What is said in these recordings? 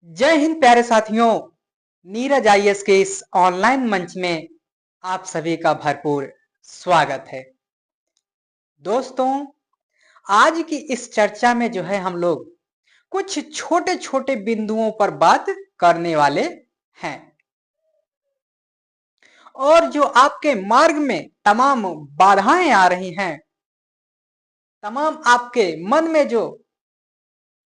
जय हिंद प्यारे साथियों। नीरज आईएएस के इस ऑनलाइन मंच में आप सभी का भरपूर स्वागत है। दोस्तों, आज की इस चर्चा में जो है हम लोग कुछ छोटे छोटे बिंदुओं पर बात करने वाले हैं और जो आपके मार्ग में तमाम बाधाएं आ रही हैं, तमाम आपके मन में जो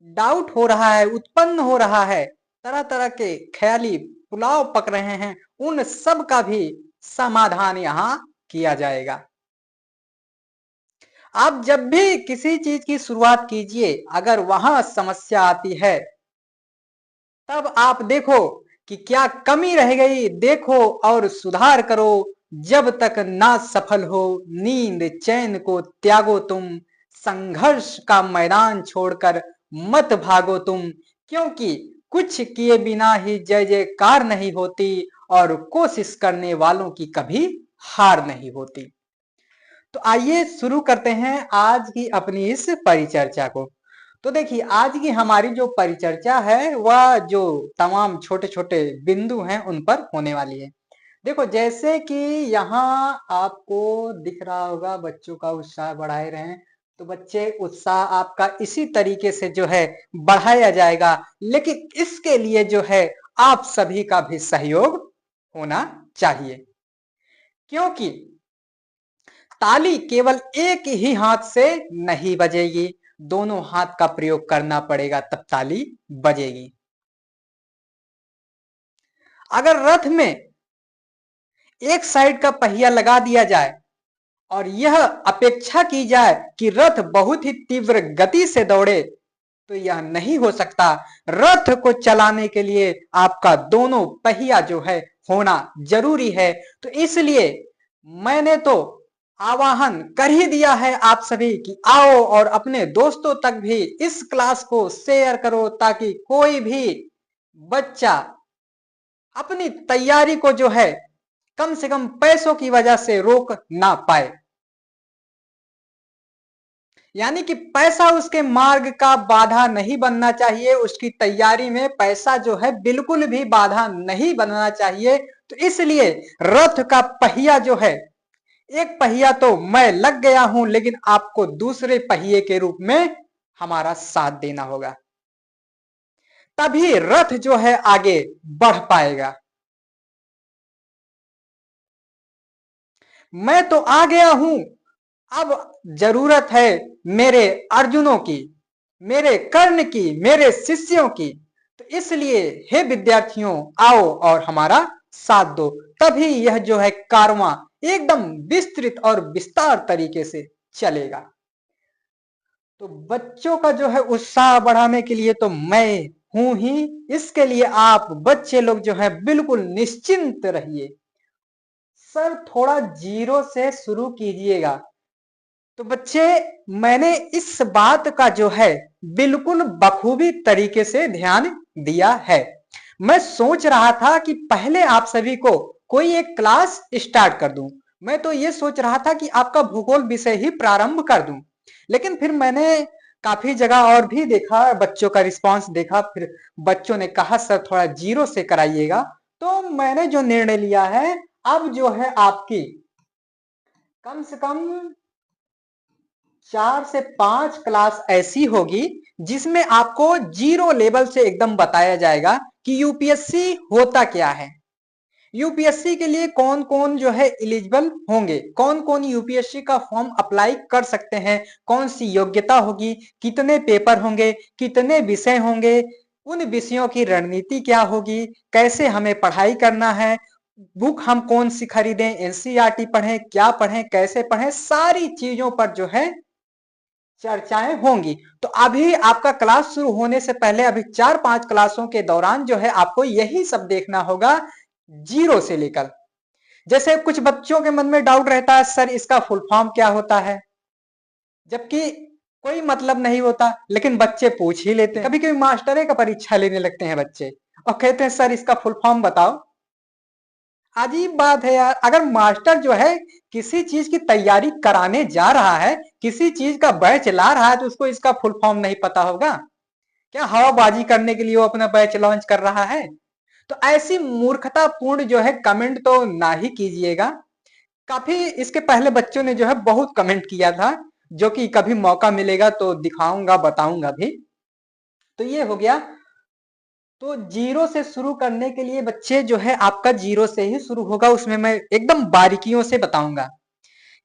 डाउट हो रहा है, उत्पन्न हो रहा है, तरह तरह के ख्याली पुलाव पक रहे हैं, उन सब का भी समाधान यहाँ किया जाएगा। आप जब भी किसी चीज की शुरुआत कीजिए, अगर वहां समस्या आती है तब आप देखो कि क्या कमी रह गई, देखो और सुधार करो। जब तक ना सफल हो नींद चैन को त्यागो तुम, संघर्ष का मैदान छोड़कर मत भागो तुम, क्योंकि कुछ किए बिना ही जय जयकार नहीं होती और कोशिश करने वालों की कभी हार नहीं होती। तो आइए शुरू करते हैं आज की अपनी इस परिचर्चा को। तो देखिए, आज की हमारी जो परिचर्चा है वह जो तमाम छोटे छोटे बिंदु हैं उन पर होने वाली है। देखो, जैसे कि यहाँ आपको दिख रहा होगा बच्चों का उत्साह बढ़ाए रहे हैं, तो बच्चे उत्साह आपका इसी तरीके से जो है बढ़ाया जाएगा, लेकिन इसके लिए जो है आप सभी का भी सहयोग होना चाहिए, क्योंकि ताली केवल एक ही हाथ से नहीं बजेगी, दोनों हाथ का प्रयोग करना पड़ेगा तब ताली बजेगी। अगर रथ में एक साइड का पहिया लगा दिया जाए और यह अपेक्षा की जाए कि रथ बहुत ही तीव्र गति से दौड़े, तो यह नहीं हो सकता। रथ को चलाने के लिए आपका दोनों पहिया जो है होना जरूरी है। तो इसलिए मैंने तो आवाहन कर ही दिया है आप सभी कि आओ और अपने दोस्तों तक भी इस क्लास को शेयर करो, ताकि कोई भी बच्चा अपनी तैयारी को जो है कम से कम पैसों की वजह से रोक ना पाए। यानी कि पैसा उसके मार्ग का बाधा नहीं बनना चाहिए, उसकी तैयारी में पैसा जो है बिल्कुल भी बाधा नहीं बनना चाहिए। तो इसलिए रथ का पहिया जो है, एक पहिया तो मैं लग गया हूं, लेकिन आपको दूसरे पहिए के रूप में हमारा साथ देना होगा, तभी रथ जो है आगे बढ़ पाएगा। मैं तो आ गया हूं, अब जरूरत है मेरे अर्जुनों की, मेरे कर्ण की, मेरे शिष्यों की। तो इसलिए हे विद्यार्थियों, आओ और हमारा साथ दो, तभी यह जो है कारवां एकदम विस्तृत और विस्तार तरीके से चलेगा। तो बच्चों का जो है उत्साह बढ़ाने के लिए तो मैं हूं ही, इसके लिए आप बच्चे लोग जो है बिल्कुल निश्चिंत रहिए। सर थोड़ा जीरो से शुरू कीजिएगा। तो बच्चे, मैंने इस बात का जो है बिल्कुल बखूबी तरीके से ध्यान दिया है। मैं सोच रहा था कि पहले आप सभी को कोई एक क्लास स्टार्ट कर दूं। मैं तो ये सोच रहा था कि आपका भूगोल विषय ही प्रारंभ कर दूं, लेकिन फिर मैंने काफी जगह और भी देखा, बच्चों का रिस्पांस देखा, फिर बच्चों ने कहा सर थोड़ा जीरो से कराइएगा। तो मैंने जो निर्णय लिया है, अब जो है आपकी कम से कम 4 से 5 क्लास ऐसी होगी जिसमें आपको जीरो लेवल से एकदम बताया जाएगा कि यूपीएससी होता क्या है, यूपीएससी के लिए कौन कौन जो है एलिजिबल होंगे, कौन कौन यूपीएससी का फॉर्म अप्लाई कर सकते हैं, कौन सी योग्यता होगी, कितने पेपर होंगे, कितने विषय होंगे, उन विषयों की रणनीति क्या होगी, कैसे हमें पढ़ाई करना है, बुक हम कौन सी खरीदें, एनसीईआरटी पढ़ें, क्या पढ़ें, कैसे पढ़ें, सारी चीजों पर जो है चर्चाएं होंगी। तो अभी आपका क्लास शुरू होने से पहले अभी 4-5 क्लासों के दौरान जो है आपको यही सब देखना होगा, जीरो से लेकर। जैसे कुछ बच्चों के मन में डाउट रहता है, सर इसका फुल फॉर्म क्या होता है, जबकि कोई मतलब नहीं होता, लेकिन बच्चे पूछ ही लेते हैं। कभी कभी मास्टरे का परीक्षा लेने लगते हैं बच्चे और कहते हैं सर इसका फुल फॉर्म बताओ। अजीब बात है यार, अगर मास्टर जो है किसी चीज की तैयारी कराने जा रहा है, किसी चीज का बैच ला रहा है, तो उसको इसका फुल फॉर्म नहीं पता होगा? क्या हवाबाजी करने के लिए वो अपना बैच लॉन्च कर रहा है? तो ऐसी मूर्खतापूर्ण जो है कमेंट तो ना ही कीजिएगा। काफी इसके पहले बच्चों ने जो है बहुत कमेंट किया था, जो कि कभी मौका मिलेगा तो दिखाऊंगा, बताऊंगा भी। तो ये हो गया। तो जीरो से शुरू करने के लिए बच्चे जो है आपका जीरो से ही शुरू होगा, उसमें मैं एकदम बारीकियों से बताऊंगा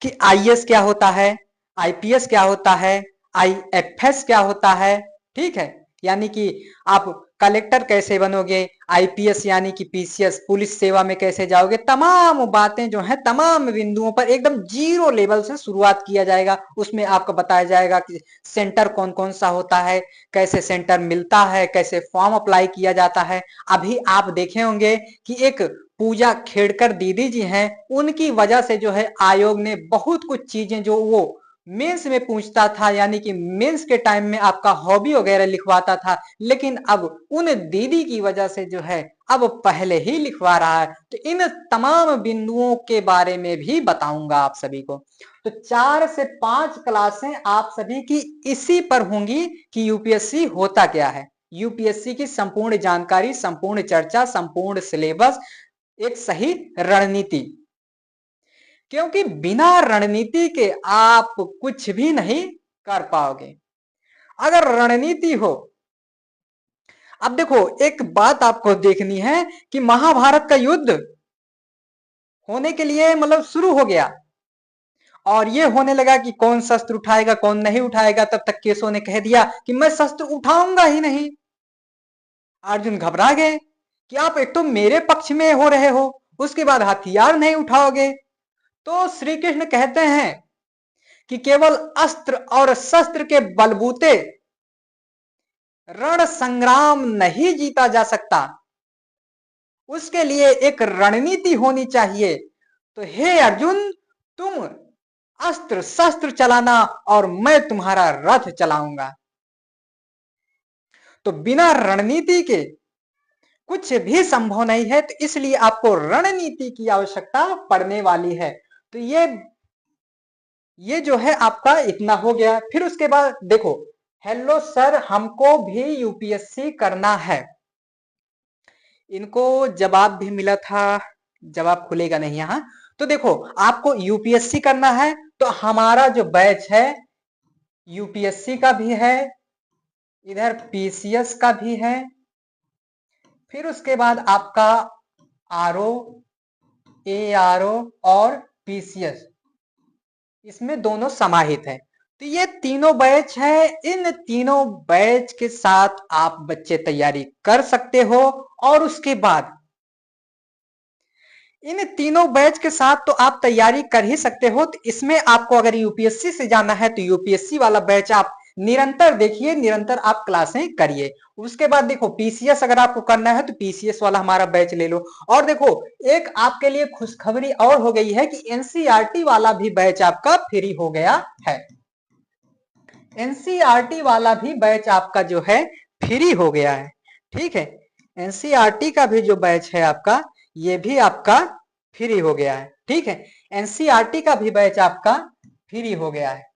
कि आईएएस क्या होता है, आईपीएस क्या होता है, आईएफएस क्या होता है। ठीक है, यानी कि आप कलेक्टर कैसे बनोगे, आईपीएस यानी कि पीसीएस पुलिस सेवा में कैसे जाओगे, तमाम बातें जो है तमाम बिंदुओं पर एकदम जीरो लेवल से शुरुआत किया जाएगा। उसमें आपको बताया जाएगा कि सेंटर कौन कौन सा होता है, कैसे सेंटर मिलता है, कैसे फॉर्म अप्लाई किया जाता है। अभी आप देखे होंगे कि एक पूजा खेड़कर दीदी जी हैं, उनकी वजह से जो है आयोग ने बहुत कुछ चीजें जो वो मेंस में पूछता था, यानी कि मेंस के टाइम में आपका हॉबी वगैरह लिखवाता था, लेकिन अब उन दीदी की वजह से जो है अब पहले ही लिखवा रहा है। तो इन तमाम बिंदुओं के बारे में भी बताऊंगा आप सभी को। तो 4 से 5 क्लासें आप सभी की इसी पर होंगी कि यूपीएससी होता क्या है, यूपीएससी की संपूर्ण जानकारी, संपूर्ण चर्चा, संपूर्ण सिलेबस, एक सही रणनीति। क्योंकि बिना रणनीति के आप कुछ भी नहीं कर पाओगे। अगर रणनीति हो, अब देखो एक बात आपको देखनी है कि महाभारत का युद्ध होने के लिए मतलब शुरू हो गया और ये होने लगा कि कौन शस्त्र उठाएगा कौन नहीं उठाएगा, तब तक केशव ने कह दिया कि मैं शस्त्र उठाऊंगा ही नहीं। अर्जुन घबरा गए कि आप एक तो मेरे पक्ष में हो रहे हो, उसके बाद हथियार नहीं उठाओगे। तो श्री कृष्ण कहते हैं कि केवल अस्त्र और शस्त्र के बलबूते रण संग्राम नहीं जीता जा सकता, उसके लिए एक रणनीति होनी चाहिए। तो हे अर्जुन, तुम अस्त्र शस्त्र चलाना और मैं तुम्हारा रथ चलाऊंगा। तो बिना रणनीति के कुछ भी संभव नहीं है, तो इसलिए आपको रणनीति की आवश्यकता पड़ने वाली है। तो ये जो है आपका इतना हो गया। फिर उसके बाद देखो, हेलो सर हमको भी यूपीएससी करना है, इनको जवाब भी मिला था, जवाब खुलेगा नहीं यहाँ। तो देखो आपको यूपीएससी करना है तो हमारा जो बैच है यूपीएससी का भी है, इधर पीसीएस का भी है, फिर उसके बाद आपका आरओ, एआरओ और पीसीएस, इसमें दोनों समाहित है। तो ये तीनों बैच है, इन तीनों बैच के साथ आप बच्चे तैयारी कर सकते हो। और उसके बाद इन तीनों बैच के साथ तो आप तैयारी कर ही सकते हो। तो इसमें आपको अगर यूपीएससी से जाना है तो यूपीएससी वाला बैच आप निरंतर देखिए, निरंतर आप क्लासें करिए। उसके बाद देखो पीसीएस अगर आपको करना है तो पीसीएस वाला हमारा बैच ले लो। और देखो एक आपके लिए खुशखबरी और हो गई है कि एनसीईआरटी वाला भी बैच आपका फ्री हो गया है। एनसीईआरटी वाला भी बैच आपका जो है फ्री हो गया है। ठीक है, एनसीईआरटी का भी जो बैच है आपका, ये भी आपका फ्री हो गया है। ठीक है, एनसीईआरटी का भी बैच आपका फ्री हो गया है।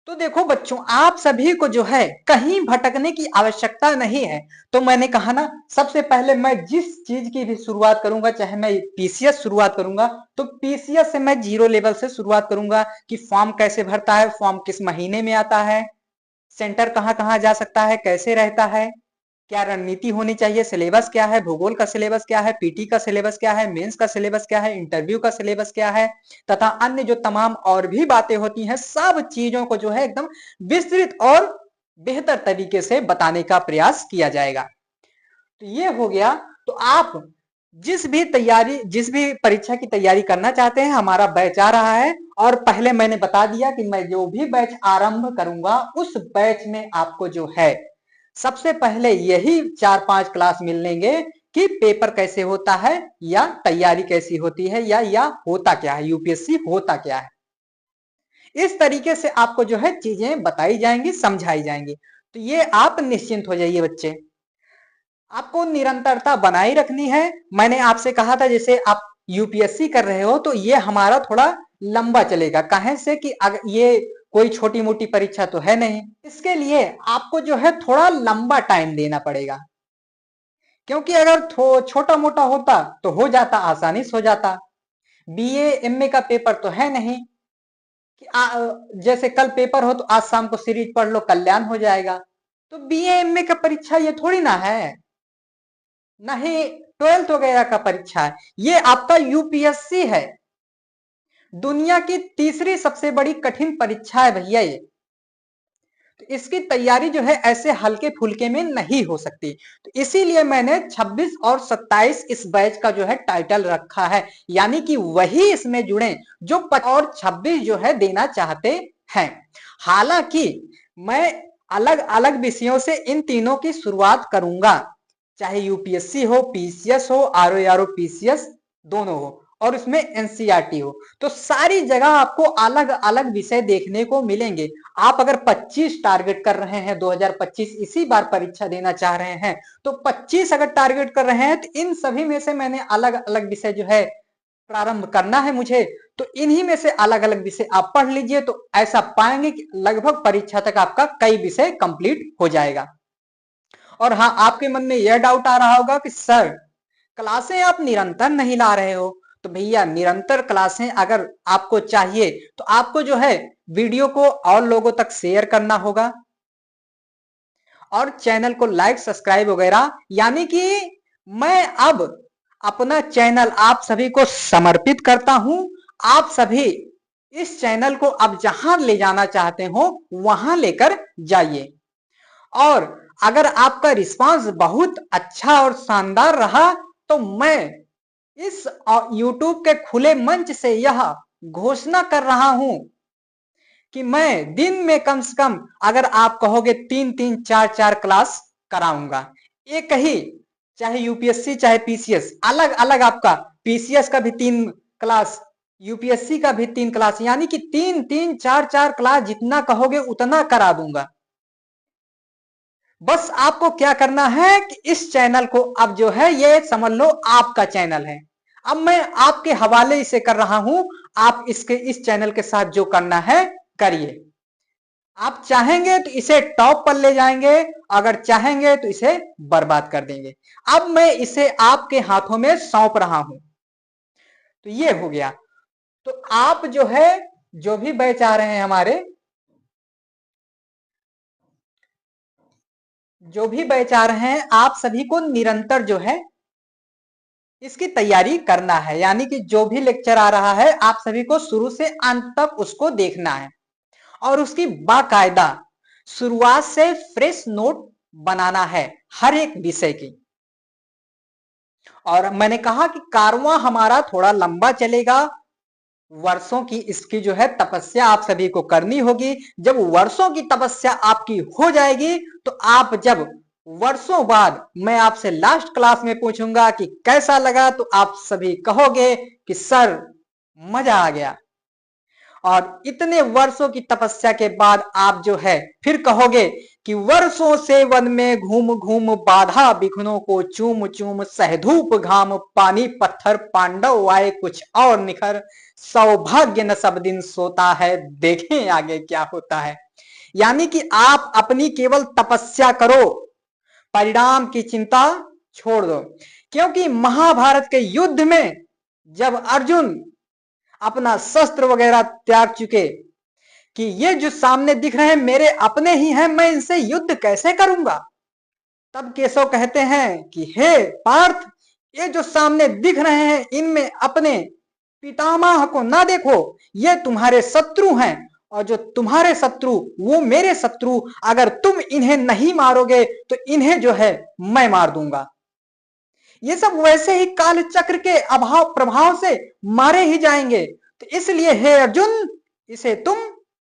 तो देखो बच्चों, आप सभी को जो है कहीं भटकने की आवश्यकता नहीं है। तो मैंने कहा ना, सबसे पहले मैं जिस चीज की भी शुरुआत करूंगा, चाहे मैं पीसीएस शुरुआत करूंगा तो पीसीएस से मैं जीरो लेवल से शुरुआत करूंगा कि फॉर्म कैसे भरता है, फॉर्म किस महीने में आता है, सेंटर कहाँ कहाँ जा सकता है, कैसे रहता है, क्या रणनीति होनी चाहिए, सिलेबस क्या है, भूगोल का सिलेबस क्या है, पीटी का सिलेबस क्या है, मेंस का सिलेबस क्या है, इंटरव्यू का सिलेबस क्या है, तथा अन्य जो तमाम और भी बातें होती हैं, सब चीजों को जो है एकदम विस्तृत और बेहतर तरीके से बताने का प्रयास किया जाएगा। तो ये हो गया। तो आप जिस भी परीक्षा की तैयारी करना चाहते हैं, हमारा बैच आ रहा है। और पहले मैंने बता दिया कि मैं जो भी बैच आरंभ करूंगा उस बैच में आपको जो है सबसे पहले यही 4-5 क्लास मिल लेंगे कि पेपर कैसे होता है या तैयारी कैसी होती है या होता क्या है, यूपीएससी होता क्या है। इस तरीके से आपको जो है चीजें बताई जाएंगी, समझाई जाएंगी। तो ये आप निश्चिंत हो जाइए बच्चे, आपको निरंतरता बनाए रखनी है। मैंने आपसे कहा था जैसे आप यूपीएससी कर रहे हो तो ये हमारा थोड़ा लंबा चलेगा, काहे से कि अगर ये कोई छोटी मोटी परीक्षा तो है नहीं। इसके लिए आपको जो है थोड़ा लंबा टाइम देना पड़ेगा, क्योंकि अगर छोटा मोटा होता तो हो जाता, आसानी से हो जाता। बीए एमए का पेपर तो है नहीं कि जैसे कल पेपर हो तो आज शाम को सीरीज पढ़ लो कल्याण हो जाएगा। तो बीए एमए का परीक्षा ये थोड़ी ना है, ना ही ट्वेल्थ वगैरह का परीक्षा है। ये आपका यूपीएससी है, दुनिया की तीसरी सबसे बड़ी कठिन परीक्षा है भैया ये। तो इसकी तैयारी जो है ऐसे हल्के फुल्के में नहीं हो सकती। तो इसीलिए मैंने 26 और 27 इस बैच का जो है टाइटल रखा है, यानी कि वही इसमें जुड़े जो और 26 जो है देना चाहते हैं। हालांकि मैं अलग अलग विषयों से इन तीनों की शुरुआत करूंगा, चाहे यूपीएससी हो, पीसीएस हो, आरओ पीसीएस दोनों हो, और उसमें एनसीईआरटी हो। तो सारी जगह आपको अलग अलग विषय देखने को मिलेंगे। आप अगर 25 टारगेट कर रहे हैं, 2025 इसी बार परीक्षा देना चाह रहे हैं, तो 25 अगर टारगेट कर रहे हैं तो इन सभी में से मैंने अलग अलग विषय जो है प्रारंभ करना है मुझे। तो इन्हीं में से अलग अलग विषय आप पढ़ लीजिए, तो ऐसा पाएंगे कि लगभग परीक्षा तक आपका कई विषय कंप्लीट हो जाएगा। और हाँ, आपके मन में यह डाउट आ रहा होगा कि सर क्लासें आप निरंतर नहीं ला रहे हो। तो भैया निरंतर क्लासें अगर आपको चाहिए तो आपको जो है वीडियो को और लोगों तक शेयर करना होगा, और चैनल को लाइक सब्सक्राइब वगैरह, यानी कि मैं अब अपना चैनल आप सभी को समर्पित करता हूं। आप सभी इस चैनल को अब जहां ले जाना चाहते हो वहां लेकर जाइए। और अगर आपका रिस्पांस बहुत अच्छा और शानदार रहा तो मैं इस YouTube के खुले मंच से यह घोषणा कर रहा हूं कि मैं दिन में कम से कम, अगर आप कहोगे 3-3 4-4 क्लास कराऊंगा, एक ही, चाहे यूपीएससी चाहे पीसीएस, अलग अलग आपका पीसीएस का भी 3 क्लास, यूपीएससी का भी 3 क्लास, यानी कि 3-3 4-4 क्लास जितना कहोगे उतना करा दूंगा। बस आपको क्या करना है कि इस चैनल को अब जो है ये समझ लो आपका चैनल है। अब मैं आपके हवाले इसे कर रहा हूं, आप इस चैनल के साथ जो करना है करिए। आप चाहेंगे तो इसे टॉप पर ले जाएंगे, अगर चाहेंगे तो इसे बर्बाद कर देंगे। अब मैं इसे आपके हाथों में सौंप रहा हूं। तो ये हो गया। तो आप जो है, जो भी बैच आ रहे हैं हमारे, जो भी बैच आ रहे हैं, आप सभी को निरंतर जो है इसकी तैयारी करना है, यानी कि जो भी लेक्चर आ रहा है आप सभी को शुरू से अंत तक उसको देखना है, और उसकी बाकायदा शुरुआत से फ्रेश नोट बनाना है हर एक विषय की। और मैंने कहा कि कारवां हमारा थोड़ा लंबा चलेगा, वर्षों की इसकी जो है तपस्या आप सभी को करनी होगी। जब वर्षों की तपस्या आपकी हो जाएगी तो आप जब वर्षों बाद मैं आपसे लास्ट क्लास में पूछूंगा कि कैसा लगा, तो आप सभी कहोगे कि सर मजा आ गया। और इतने वर्षों की तपस्या के बाद आप जो है फिर कहोगे कि वर्षों से वन में घूम घूम बाधा विघ्नों को चूम चूम, सहधूप घाम पानी पत्थर पांडव आए कुछ और निखर, सौभाग्य न सब दिन सोता है, देखें आगे क्या होता है। यानी कि आप अपनी केवल तपस्या करो, परिणाम की चिंता छोड़ दो। क्योंकि महाभारत के युद्ध में जब अर्जुन अपना शस्त्र वगैरह त्याग चुके कि ये जो सामने दिख रहे हैं मेरे अपने ही हैं, मैं इनसे युद्ध कैसे करूंगा, तब केशव कहते हैं कि हे पार्थ, ये जो सामने दिख रहे हैं इनमें अपने पितामह को ना देखो, ये तुम्हारे शत्रु हैं, और जो तुम्हारे शत्रु वो मेरे शत्रु, अगर तुम इन्हें नहीं मारोगे तो इन्हें जो है मैं मार दूंगा। ये सब वैसे ही काल चक्र के अभाव प्रभाव से मारे ही जाएंगे, तो इसलिए हे अर्जुन इसे तुम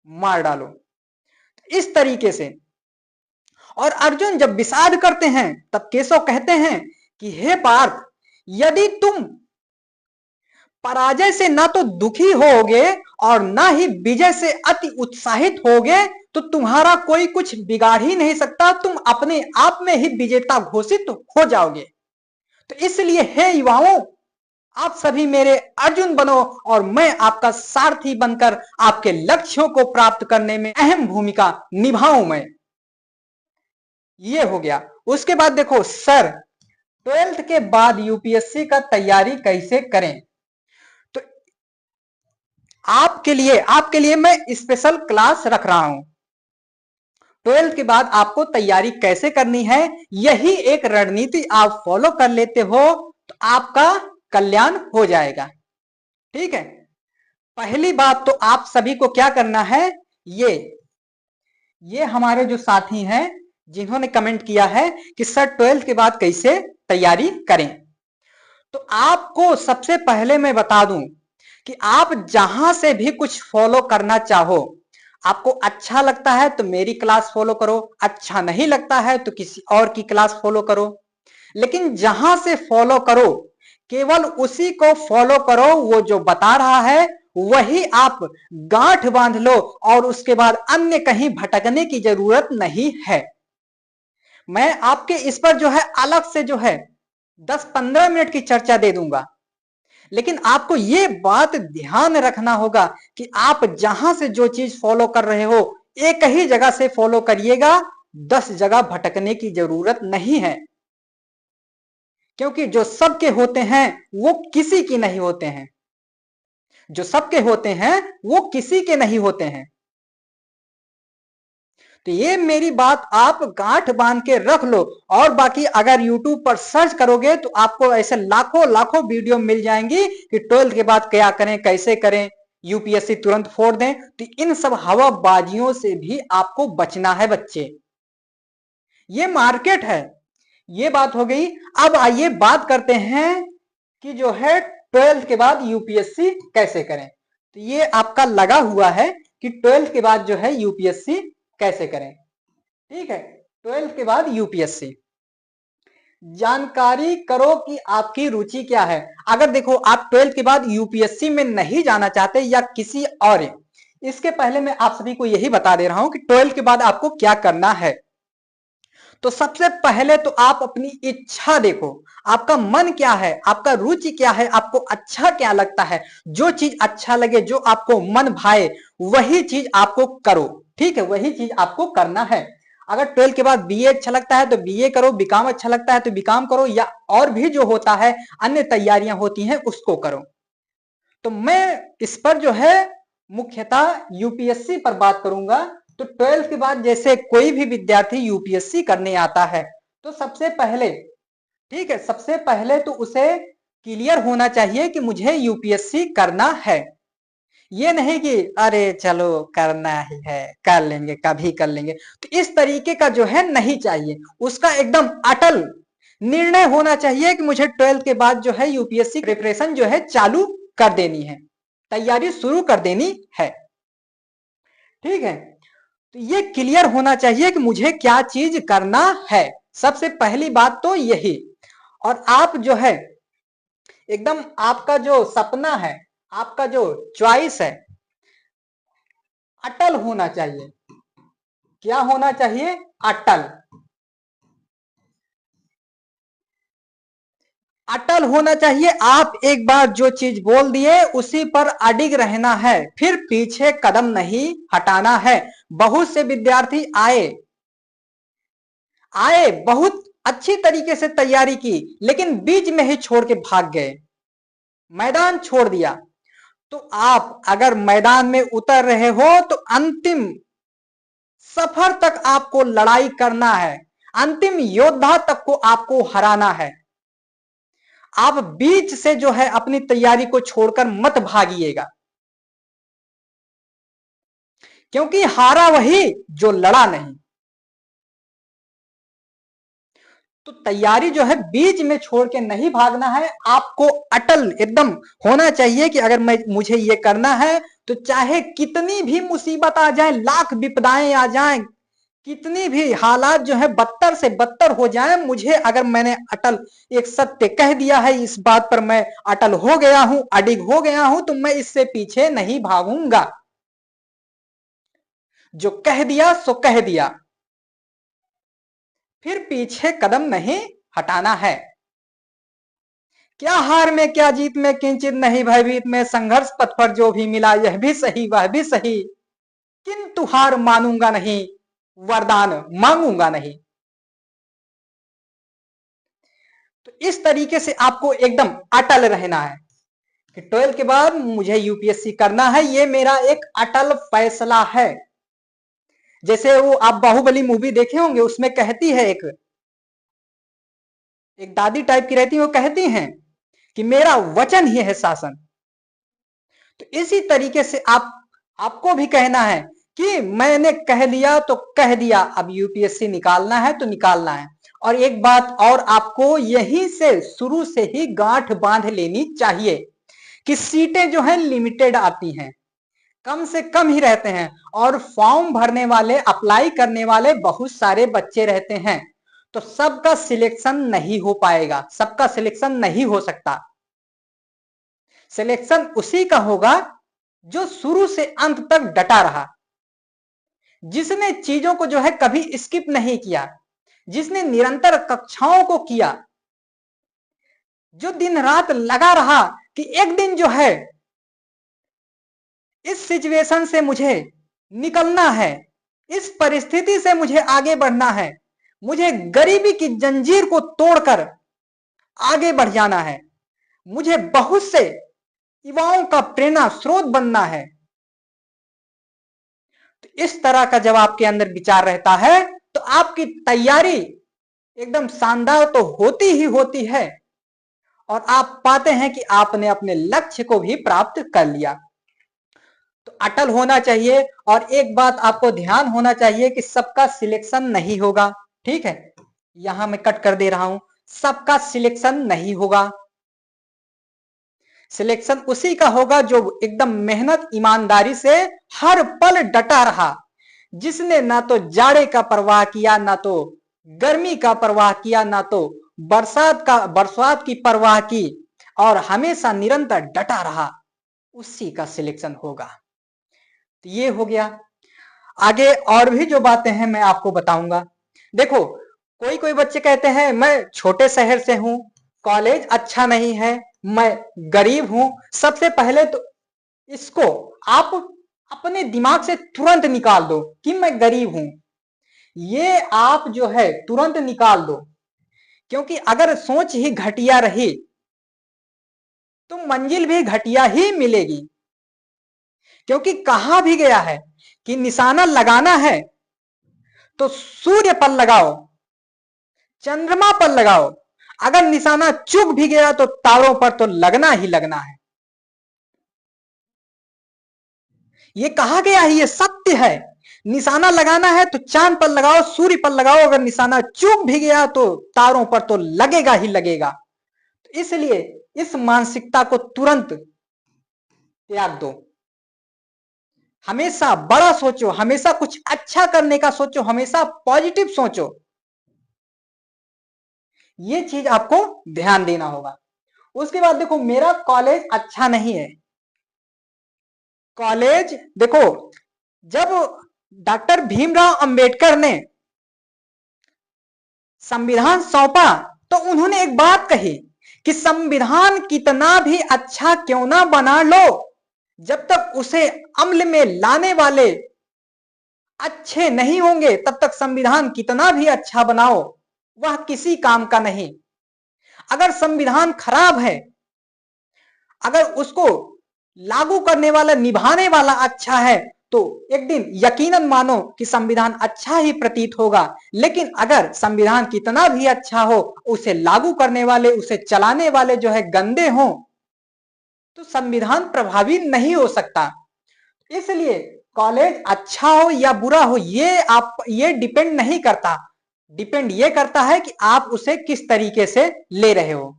मार डालो। इस तरीके से। और अर्जुन जब विषाद करते हैं तब केशव कहते हैं कि हे पार्थ, यदि तुम पराजय से ना तो दुखी होगे और ना ही विजय से अति उत्साहित होगे, तो तुम्हारा कोई कुछ बिगाड़ ही नहीं सकता, तुम अपने आप में ही विजेता घोषित हो जाओगे। तो इसलिए हे युवाओं, आप सभी मेरे अर्जुन बनो और मैं आपका सारथी बनकर आपके लक्ष्यों को प्राप्त करने में अहम भूमिका निभाऊं मैं। ये हो गया। उसके बाद देखो सर, 12th के बाद यूपीएससी का तैयारी कैसे करें? तो आपके लिए मैं स्पेशल क्लास रख रहा हूं। 12th के बाद आपको तैयारी कैसे करनी है, यही एक रणनीति आप फॉलो कर लेते हो तो आपका कल्याण हो जाएगा। ठीक है, पहली बात तो आप सभी को क्या करना है, ये हमारे जो साथी हैं जिन्होंने कमेंट किया है कि सर 12th के बाद कैसे तैयारी करें, तो आपको सबसे पहले मैं बता दूं कि आप जहां से भी कुछ फॉलो करना चाहो, आपको अच्छा लगता है तो मेरी क्लास फॉलो करो, अच्छा नहीं लगता है तो किसी और की क्लास फॉलो करो, लेकिन जहां से फॉलो करो केवल उसी को फॉलो करो, वो जो बता रहा है वही आप गांठ बांध लो और उसके बाद अन्य कहीं भटकने की जरूरत नहीं है। मैं आपके इस पर जो है अलग से जो है 10-15 मिनट की चर्चा दे दूंगा, लेकिन आपको ये बात ध्यान रखना होगा कि आप जहां से जो चीज फॉलो कर रहे हो एक ही जगह से फॉलो करिएगा, 10 जगह भटकने की जरूरत नहीं है, क्योंकि जो सबके होते हैं वो किसी की नहीं होते हैं, जो सबके होते हैं वो किसी के नहीं होते हैं। तो ये मेरी बात आप गांठ बांध के रख लो। और बाकी अगर YouTube पर सर्च करोगे तो आपको ऐसे लाखों लाखों वीडियो मिल जाएंगी कि 12th के बाद क्या करें, कैसे करें, यूपीएससी तुरंत फोड़ दें। तो इन सब हवाबाजियों से भी आपको बचना है बच्चे, ये मार्केट है। ये बात हो गई। अब आइए बात करते हैं कि जो है 12th के बाद यूपीएससी कैसे करें। तो ये आपका लगा हुआ है कि 12th के बाद जो है यूपीएससी कैसे करें। ठीक है, 12th के बाद यूपीएससी जानकारी करो कि आपकी रुचि क्या है। अगर देखो आप 12th के बाद यूपीएससी में नहीं जाना चाहते या किसी और, इसके पहले मैं आप सभी को यही बता दे रहा हूं कि 12th के बाद आपको क्या करना है। तो सबसे पहले तो आप अपनी इच्छा देखो, आपका मन क्या है, आपका रुचि क्या है, आपको अच्छा क्या लगता है। जो चीज अच्छा लगे, जो आपको मन भाए, वही चीज आपको करो। ठीक है, वही चीज आपको करना है। अगर 12th के बाद बीए अच्छा लगता है तो बीए करो, बीकॉम अच्छा लगता है तो बीकॉम करो, या और भी जो होता है अन्य तैयारियां होती हैं उसको करो। तो मैं इस पर जो है मुख्यतः यूपीएससी पर बात करूंगा। तो 12th के बाद जैसे कोई भी विद्यार्थी यूपीएससी करने आता है तो सबसे पहले, ठीक है, सबसे पहले तो उसे क्लियर होना चाहिए कि मुझे यूपीएससी करना है। ये नहीं कि अरे चलो करना ही है, कर लेंगे, कभी कर लेंगे, तो इस तरीके का जो है नहीं चाहिए। उसका एकदम अटल निर्णय होना चाहिए कि मुझे 12th के बाद जो है यूपीएससी प्रिपरेशन जो है चालू कर देनी है, तैयारी शुरू कर देनी है। ठीक है, तो ये क्लियर होना चाहिए कि मुझे क्या चीज करना है, सबसे पहली बात तो यही। और आप जो है एकदम आपका जो सपना है, आपका जो चॉइस है, अटल होना चाहिए। क्या होना चाहिए? अटल। अटल होना चाहिए। आप एक बार जो चीज बोल दिए उसी पर अडिग रहना है, फिर पीछे कदम नहीं हटाना है। बहुत से विद्यार्थी आए बहुत अच्छी तरीके से तैयारी की, लेकिन बीच में ही छोड़ के भाग गए, मैदान छोड़ दिया। तो आप अगर मैदान में उतर रहे हो तो अंतिम सफर तक आपको लड़ाई करना है, अंतिम योद्धा तक को आपको हराना है। आप बीच से जो है अपनी तैयारी को छोड़कर मत भागिएगा, क्योंकि हारा वही जो लड़ा नहीं। तो तैयारी जो है बीच में छोड़ के नहीं भागना है, आपको अटल एकदम होना चाहिए कि अगर मुझे ये करना है तो चाहे कितनी भी मुसीबत आ जाए, लाख विपदाएं आ जाएं, कितनी भी हालात जो है बदतर से बदतर हो जाए, मुझे अगर मैंने अटल एक सत्य कह दिया है, इस बात पर मैं अटल हो गया हूं, अडिग हो गया हूं, तो मैं इससे पीछे नहीं भागूंगा। जो कह दिया सो कह दिया, फिर पीछे कदम नहीं हटाना है। क्या हार में क्या जीत में किंचित नहीं भयभीत में, संघर्ष पथ पर जो भी मिला यह भी सही वह भी सही, किंतु हार मानूंगा नहीं, वरदान मांगूंगा नहीं। तो इस तरीके से आपको एकदम अटल रहना है कि 12 के बाद मुझे यूपीएससी करना है, ये मेरा एक अटल फैसला है। जैसे वो आप बाहुबली मूवी देखे होंगे, उसमें कहती है एक दादी टाइप की रहती है, वो कहती हैं कि मेरा वचन ही है शासन। तो इसी तरीके से आपको भी कहना है कि मैंने कह दिया तो कह दिया, अब यूपीएससी निकालना है तो निकालना है। और एक बात और आपको यहीं से शुरू से ही गांठ बांध लेनी चाहिए कि सीटें जो हैं लिमिटेड आती हैं, कम से कम ही रहते हैं, और फॉर्म भरने वाले अप्लाई करने वाले बहुत सारे बच्चे रहते हैं, तो सबका सिलेक्शन नहीं हो पाएगा, सबका सिलेक्शन नहीं हो सकता। सिलेक्शन उसी का होगा जो शुरू से अंत तक डटा रहा, जिसने चीजों को जो है कभी स्किप नहीं किया, जिसने निरंतर कक्षाओं को किया, जो दिन रात लगा रहा कि एक दिन जो है इस सिचुएशन से मुझे निकलना है, इस परिस्थिति से मुझे आगे बढ़ना है, मुझे गरीबी की जंजीर को तोड़कर आगे बढ़ जाना है, मुझे बहुत से युवाओं का प्रेरणा स्रोत बनना है। तो इस तरह का जब आपके अंदर विचार रहता है तो आपकी तैयारी एकदम शानदार तो होती ही होती है, और आप पाते हैं कि आपने अपने लक्ष्य को भी प्राप्त कर लिया। तो अटल होना चाहिए, और एक बात आपको ध्यान होना चाहिए कि सबका सिलेक्शन नहीं होगा। ठीक है, यहां मैं कट कर दे रहा हूं, सबका सिलेक्शन नहीं होगा। सिलेक्शन उसी का होगा जो एकदम मेहनत ईमानदारी से हर पल डटा रहा, जिसने ना तो जाड़े का परवाह किया, ना तो गर्मी का परवाह किया, ना तो बरसात की परवाह की, और हमेशा निरंतर डटा रहा, उसी का सिलेक्शन होगा। तो ये हो गया। आगे और भी जो बातें हैं मैं आपको बताऊंगा। देखो, कोई कोई बच्चे कहते हैं मैं छोटे शहर से हूं, कॉलेज अच्छा नहीं है, मैं गरीब हूं। सबसे पहले तो इसको आप अपने दिमाग से तुरंत निकाल दो कि मैं गरीब हूं, ये आप जो है तुरंत निकाल दो, क्योंकि अगर सोच ही घटिया रही तो मंजिल भी घटिया ही मिलेगी। क्योंकि कहा भी गया है कि निशाना लगाना है तो सूर्य पर लगाओ, चंद्रमा पर लगाओ, अगर निशाना चूक भी गया तो तारों पर तो लगना ही लगना है। ये कहा गया है, ये सत्य है। निशाना लगाना है तो चांद पर लगाओ, सूर्य पर लगाओ, अगर निशाना चूक भी गया तो तारों पर तो लगेगा ही लगेगा। तो इसलिए इस मानसिकता को तुरंत त्याग दो। हमेशा बड़ा सोचो, हमेशा कुछ अच्छा करने का सोचो, हमेशा पॉजिटिव सोचो। ये चीज आपको ध्यान देना होगा। उसके बाद देखो, मेरा कॉलेज अच्छा नहीं है। कॉलेज देखो, जब डॉक्टर भीमराव अंबेडकर ने संविधान सौंपा तो उन्होंने एक बात कही कि संविधान कितना भी अच्छा क्यों ना बना लो, जब तक उसे अमल में लाने वाले अच्छे नहीं होंगे तब तक संविधान कितना भी अच्छा बनाओ वह किसी काम का नहीं। अगर संविधान खराब है, अगर उसको लागू करने वाला निभाने वाला अच्छा है तो एक दिन यकीनन मानो कि संविधान अच्छा ही प्रतीत होगा। लेकिन अगर संविधान कितना भी अच्छा हो, उसे लागू करने वाले, उसे चलाने वाले जो है गंदे हों, तो संविधान प्रभावी नहीं हो सकता। इसलिए कॉलेज अच्छा हो या बुरा हो, ये डिपेंड नहीं करता। डिपेंड ये करता है कि आप उसे किस तरीके से ले रहे हो।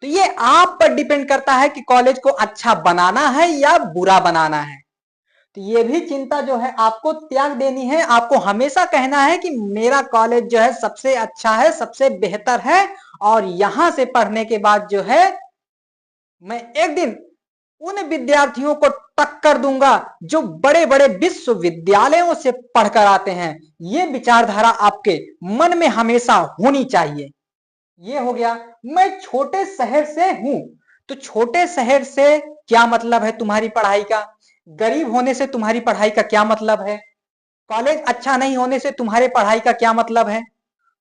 तो ये आप पर डिपेंड करता है कि कॉलेज को अच्छा बनाना है या बुरा बनाना है। तो ये भी चिंता जो है आपको त्याग देनी है। आपको हमेशा कहना है कि मेरा कॉलेज जो है सबसे अच्छा है, सबसे बेहतर है, और यहां से पढ़ने के बाद जो है मैं एक दिन उन विद्यार्थियों को टक्कर दूंगा जो बड़े बड़े विश्वविद्यालयों से पढ़कर आते हैं। ये विचारधारा आपके मन में हमेशा होनी चाहिए। ये हो गया। मैं छोटे शहर से हूं, तो छोटे शहर से क्या मतलब है तुम्हारी पढ़ाई का? गरीब होने से तुम्हारी पढ़ाई का क्या मतलब है? कॉलेज अच्छा नहीं होने से तुम्हारे पढ़ाई का क्या मतलब है?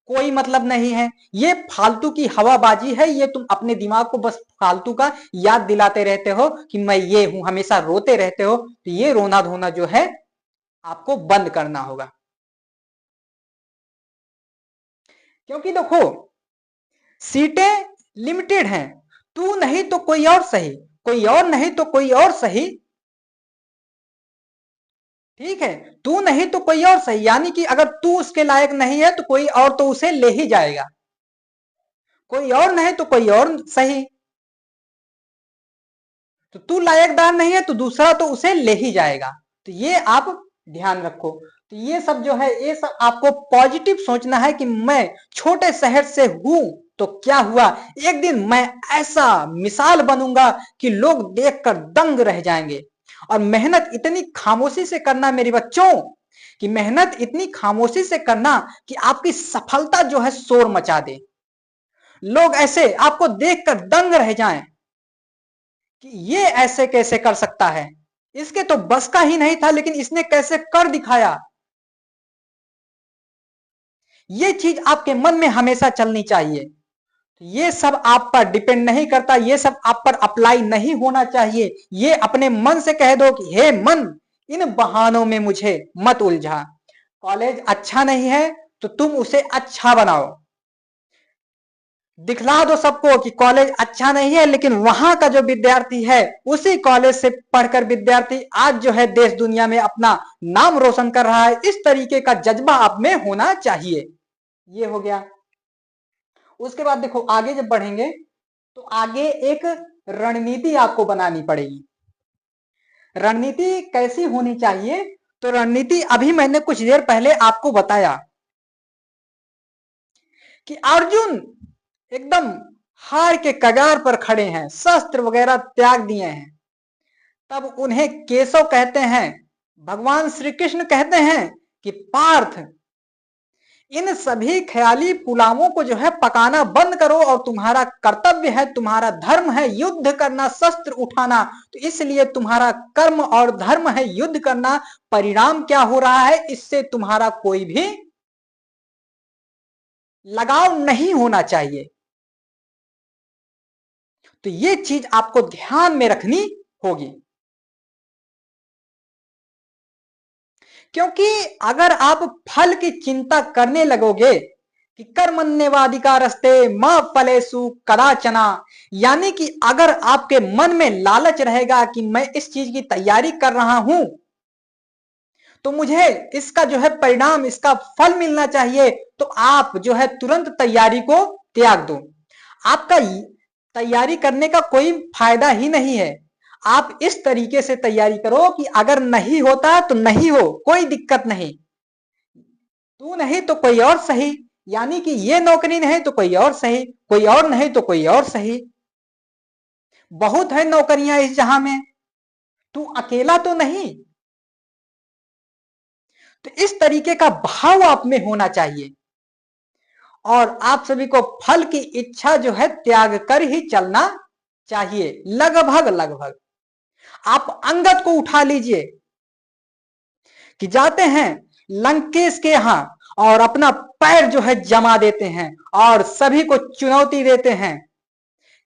कोई मतलब नहीं है। ये फालतू की हवाबाजी है। ये तुम अपने दिमाग को बस फालतू का याद दिलाते रहते हो कि मैं ये हूं, हमेशा रोते रहते हो। तो ये रोना धोना जो है आपको बंद करना होगा। क्योंकि देखो, सीटें लिमिटेड हैं। तू नहीं तो कोई और सही, कोई और नहीं तो कोई और सही। ठीक है, तू नहीं तो कोई और सही, यानी कि अगर तू उसके लायक नहीं है तो कोई और तो उसे ले ही जाएगा। कोई और नहीं तो कोई और सही, तो तू लायकदार नहीं है तो दूसरा तो उसे ले ही जाएगा। तो ये आप ध्यान रखो। तो ये सब जो है, ये सब आपको पॉजिटिव सोचना है कि मैं छोटे शहर से हूं तो क्या हुआ, एक दिन मैं ऐसा मिसाल बनूंगा कि लोग देखकर दंग रह जाएंगे। और मेहनत इतनी खामोशी से करना मेरे बच्चों, कि मेहनत इतनी खामोशी से करना कि आपकी सफलता जो है शोर मचा दे। लोग ऐसे आपको देखकर दंग रह जाएं कि ये ऐसे कैसे कर सकता है, इसके तो बस का ही नहीं था लेकिन इसने कैसे कर दिखाया। ये चीज आपके मन में हमेशा चलनी चाहिए। ये सब आप पर डिपेंड नहीं करता, ये सब आप पर अप्लाई नहीं होना चाहिए। ये अपने मन से कह दो कि हे मन, इन बहानों में मुझे मत उलझा। कॉलेज अच्छा नहीं है तो तुम उसे अच्छा बनाओ। दिखला दो सबको कि कॉलेज अच्छा नहीं है, लेकिन वहां का जो विद्यार्थी है उसी कॉलेज से पढ़कर विद्यार्थी आज जो है देश दुनिया में अपना नाम रोशन कर रहा है। इस तरीके का जज्बा आप में होना चाहिए। ये हो गया। उसके बाद देखो, आगे जब बढ़ेंगे तो आगे एक रणनीति आपको बनानी पड़ेगी। रणनीति कैसी होनी चाहिए? तो रणनीति अभी मैंने कुछ देर पहले आपको बताया कि अर्जुन एकदम हार के कगार पर खड़े हैं, शस्त्र वगैरह त्याग दिए हैं। तब उन्हें केशव कहते हैं, भगवान श्री कृष्ण कहते हैं कि पार्थ, इन सभी ख्याली पुलावों को जो है पकाना बंद करो और तुम्हारा कर्तव्य है, तुम्हारा धर्म है युद्ध करना, शस्त्र उठाना। तो इसलिए तुम्हारा कर्म और धर्म है युद्ध करना। परिणाम क्या हो रहा है, इससे तुम्हारा कोई भी लगाव नहीं होना चाहिए। तो ये चीज आपको ध्यान में रखनी होगी। क्योंकि अगर आप फल की चिंता करने लगोगे कि कर्मण्येवाधिकारस्ते मा फलेषु कदाचन, यानी कि अगर आपके मन में लालच रहेगा कि मैं इस चीज की तैयारी कर रहा हूं तो मुझे इसका जो है परिणाम, इसका फल मिलना चाहिए, तो आप जो है तुरंत तैयारी को त्याग दो। आपका तैयारी करने का कोई फायदा ही नहीं है। आप इस तरीके से तैयारी करो कि अगर नहीं होता तो नहीं हो, कोई दिक्कत नहीं। तू नहीं तो कोई और सही, यानी कि ये नौकरी नहीं तो कोई और सही, कोई और नहीं तो कोई और सही। बहुत है नौकरियां इस जहां में, तू अकेला तो नहीं। तो इस तरीके का भाव आप में होना चाहिए। और आप सभी को फल की इच्छा जो है त्याग कर ही चलना चाहिए। लगभग लगभग आप अंगद को उठा लीजिए कि जाते हैं लंकेश के यहां और अपना पैर जो है जमा देते हैं और सभी को चुनौती देते हैं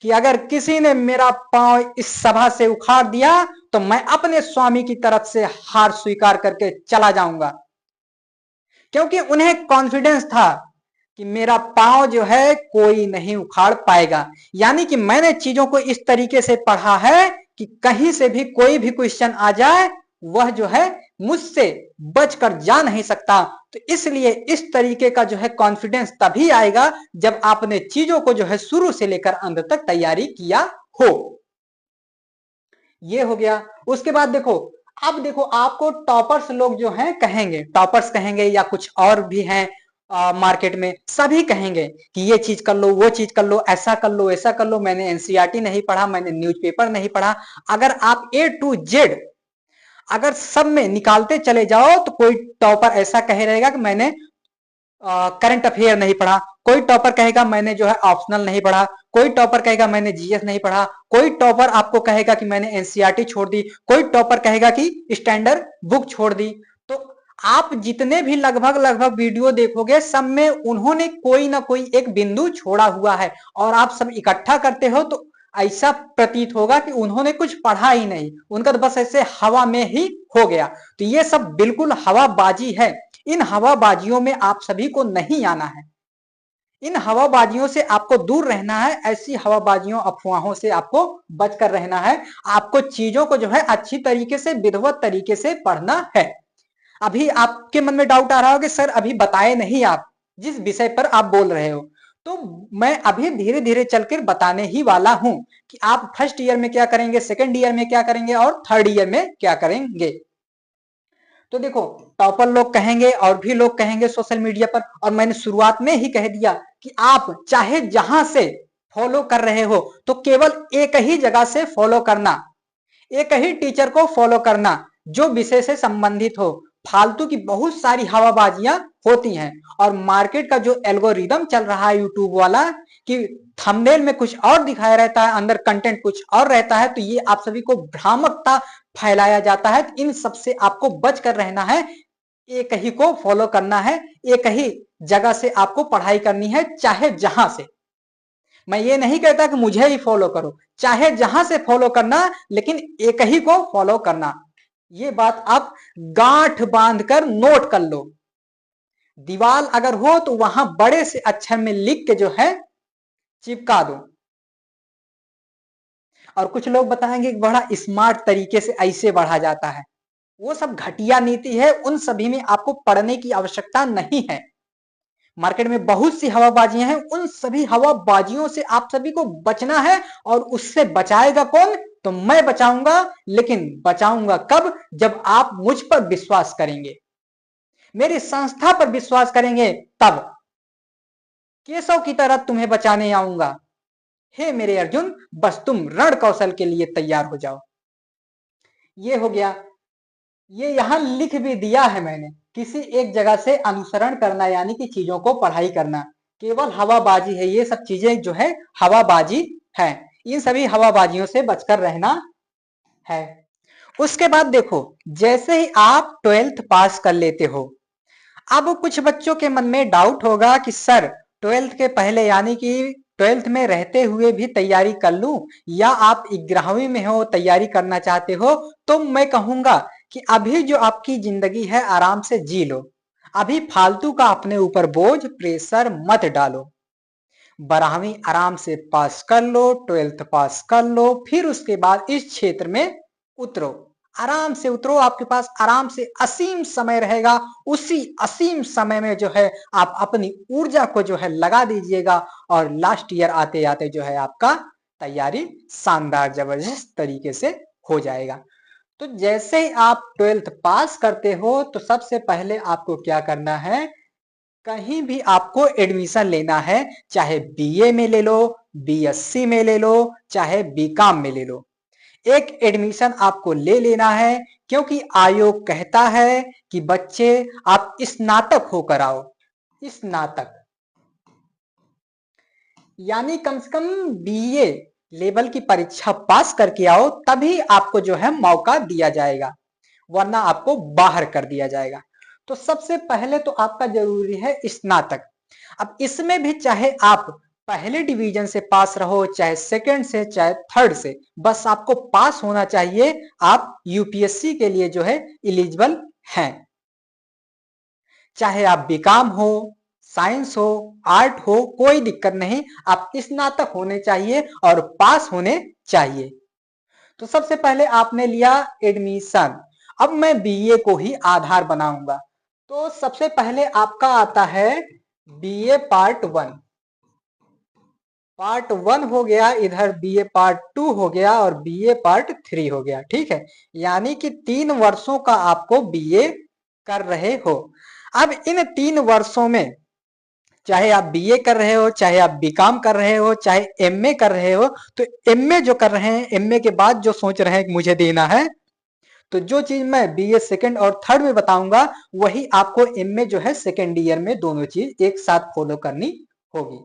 कि अगर किसी ने मेरा पांव इस सभा से उखाड़ दिया तो मैं अपने स्वामी की तरफ से हार स्वीकार करके चला जाऊंगा। क्योंकि उन्हें कॉन्फिडेंस था कि मेरा पांव जो है कोई नहीं उखाड़ पाएगा। यानी कि मैंने चीजों को इस तरीके से पढ़ा है कि कहीं से भी कोई भी क्वेश्चन आ जाए वह जो है मुझसे बचकर जा नहीं सकता। तो इसलिए इस तरीके का जो है कॉन्फिडेंस तभी आएगा जब आपने चीजों को जो है शुरू से लेकर अंत तक तैयारी किया हो। ये हो गया। उसके बाद देखो, अब देखो आपको टॉपर्स लोग जो हैं कहेंगे, टॉपर्स कहेंगे या कुछ और भी हैं मार्केट में, सभी कहेंगे कि ये चीज कर लो, वो चीज कर लो, ऐसा कर लो, ऐसा कर लो। मैंने एनसीईआरटी नहीं पढ़ा, मैंने न्यूज़पेपर नहीं पढ़ा। अगर आप ए टू जेड अगर सब में निकालते चले जाओ तो कोई टॉपर ऐसा कहे रहेगा कि मैंने करंट अफेयर नहीं पढ़ा, कोई टॉपर कहेगा मैंने जो है ऑप्शनल नहीं पढ़ा, कोई टॉपर कहेगा मैंने जीएस नहीं पढ़ा, कोई टॉपर आपको कहेगा कि मैंने एनसीईआरटी छोड़ दी, कोई टॉपर कहेगा कि स्टैंडर्ड बुक छोड़ दी। तो आप जितने भी लगभग लगभग वीडियो देखोगे सब में उन्होंने कोई ना कोई एक बिंदु छोड़ा हुआ है, और आप सब इकट्ठा करते हो तो ऐसा प्रतीत होगा कि उन्होंने कुछ पढ़ा ही नहीं, उनका तो बस ऐसे हवा में ही हो गया। तो ये सब बिल्कुल हवाबाजी है। इन हवाबाजियों में आप सभी को नहीं आना है, इन हवाबाजियों से आपको दूर रहना है, ऐसी हवाबाजियों अफवाहों से आपको बचकर रहना है। आपको चीजों को जो है अच्छी तरीके से विधिवत तरीके से पढ़ना है। अभी आपके मन में डाउट आ रहा हो कि सर अभी बताए नहीं आप जिस विषय पर आप बोल रहे हो, तो मैं अभी धीरे धीरे चलकर बताने ही वाला हूं कि आप फर्स्ट ईयर में क्या करेंगे, सेकेंड ईयर में क्या करेंगे और थर्ड ईयर में क्या करेंगे। तो देखो, टॉपर लोग कहेंगे और भी लोग कहेंगे सोशल मीडिया पर, और मैंने शुरुआत में ही कह दिया कि आप चाहे जहां से फॉलो कर रहे हो तो केवल एक ही जगह से फॉलो करना, एक ही टीचर को फॉलो करना जो विषय से संबंधित हो। फालतू की बहुत सारी हवाबाजियां होती हैं, और मार्केट का जो एल्गोरिदम चल रहा है यूट्यूब वाला कि थंबनेल में कुछ और दिखाया रहता है, अंदर कंटेंट कुछ और रहता है, तो ये आप सभी को भ्रामकता फैलाया जाता है। इन सबसे आपको बच कर रहना है, एक ही को फॉलो करना है, एक ही जगह से आपको पढ़ाई करनी है, चाहे जहां से। मैं ये नहीं कहता कि मुझे ही फॉलो करो, चाहे जहां से फॉलो करना, लेकिन एक ही को फॉलो करना। ये बात आप गांठ बांधकर नोट कर लो। दीवार अगर हो तो वहां बड़े से अक्षर में लिख के जो है चिपका दो। और कुछ लोग बताएंगे कि बड़ा स्मार्ट तरीके से ऐसे बढ़ा जाता है, वो सब घटिया नीति है, उन सभी में आपको पढ़ने की आवश्यकता नहीं है। मार्केट में बहुत सी हवाबाजियां हैं, उन सभी हवाबाजियों से आप सभी को बचना है। और उससे बचाएगा कौन? तो मैं बचाऊंगा, लेकिन बचाऊंगा कब? जब आप मुझ पर विश्वास करेंगे, मेरी संस्था पर विश्वास करेंगे, तब केशव की तरह तुम्हें बचाने आऊंगा। हे मेरे अर्जुन, बस तुम रण कौशल के लिए तैयार हो जाओ। ये हो गया, ये यहां लिख भी दिया है मैंने, किसी एक जगह से अनुसरण करना यानी कि चीजों को पढ़ाई करना केवल हवाबाजी है। ये सब चीजें जो है हवाबाजी है, इन सभी हवाबाजियों से बचकर रहना है। उसके बाद देखो, जैसे ही आप 12th पास कर लेते हो, अब कुछ बच्चों के मन में डाउट होगा कि सर 12th के पहले यानी कि 12th में रहते हुए भी तैयारी कर लूं, या आप 11वीं में हो तैयारी करना चाहते हो, तो मैं कहूंगा कि अभी जो आपकी जिंदगी है आराम से जी लो। अभी फालतू का अपने ऊपर बोझ प्रेशर मत डालो। 12वीं आराम से पास कर लो, 12th पास कर लो, फिर उसके बाद इस क्षेत्र में उतरो, आराम से उतरो। आपके पास आराम से असीम समय रहेगा, उसी असीम समय में जो है आप अपनी ऊर्जा को जो है लगा दीजिएगा, और लास्ट ईयर आते आते जो है आपका तैयारी शानदार जबरदस्त तरीके से हो जाएगा। तो जैसे ही आप 12th पास करते हो तो सबसे पहले आपको क्या करना है, कहीं भी आपको एडमिशन लेना है, चाहे बीए में ले लो, बीएससी में ले लो, चाहे बीकॉम में ले लो, एक एडमिशन आपको ले लेना है। क्योंकि आयोग कहता है कि बच्चे आप स्नातक होकर आओ, स्नातक यानी कम से कम बीए लेवल की परीक्षा पास करके आओ, तभी आपको जो है मौका दिया जाएगा, वरना आपको बाहर कर दिया जाएगा। तो सबसे पहले तो आपका जरूरी है स्नातक। अब इसमें भी चाहे आप पहले डिवीजन से पास रहो, चाहे सेकंड से, चाहे थर्ड से, बस आपको पास होना चाहिए, आप यूपीएससी के लिए जो है एलिजिबल हैं। चाहे आप बीकॉम हो, साइंस हो, आर्ट हो, कोई दिक्कत नहीं, आप स्नातक होने चाहिए और पास होने चाहिए। तो सबसे पहले आपने लिया एडमिशन, अब मैं बीए को ही आधार बनाऊंगा। तो सबसे पहले आपका आता है बीए पार्ट 1, पार्ट 1 हो गया, इधर बीए पार्ट 2 हो गया, और बीए पार्ट 3 हो गया। ठीक है, यानी कि 3 वर्षों का आपको बीए कर रहे हो। अब इन 3 वर्षों में चाहे आप बीए कर रहे हो, चाहे आप बीकॉम कर रहे हो, चाहे एमए कर रहे हो, तो एमए जो कर रहे हैं, एमए के बाद जो सोच रहे हैं कि मुझे देना है, तो जो चीज मैं बीए सेकंड और थर्ड में बताऊंगा वही आपको एमए जो है सेकंड ईयर में दोनों चीज एक साथ फॉलो करनी होगी।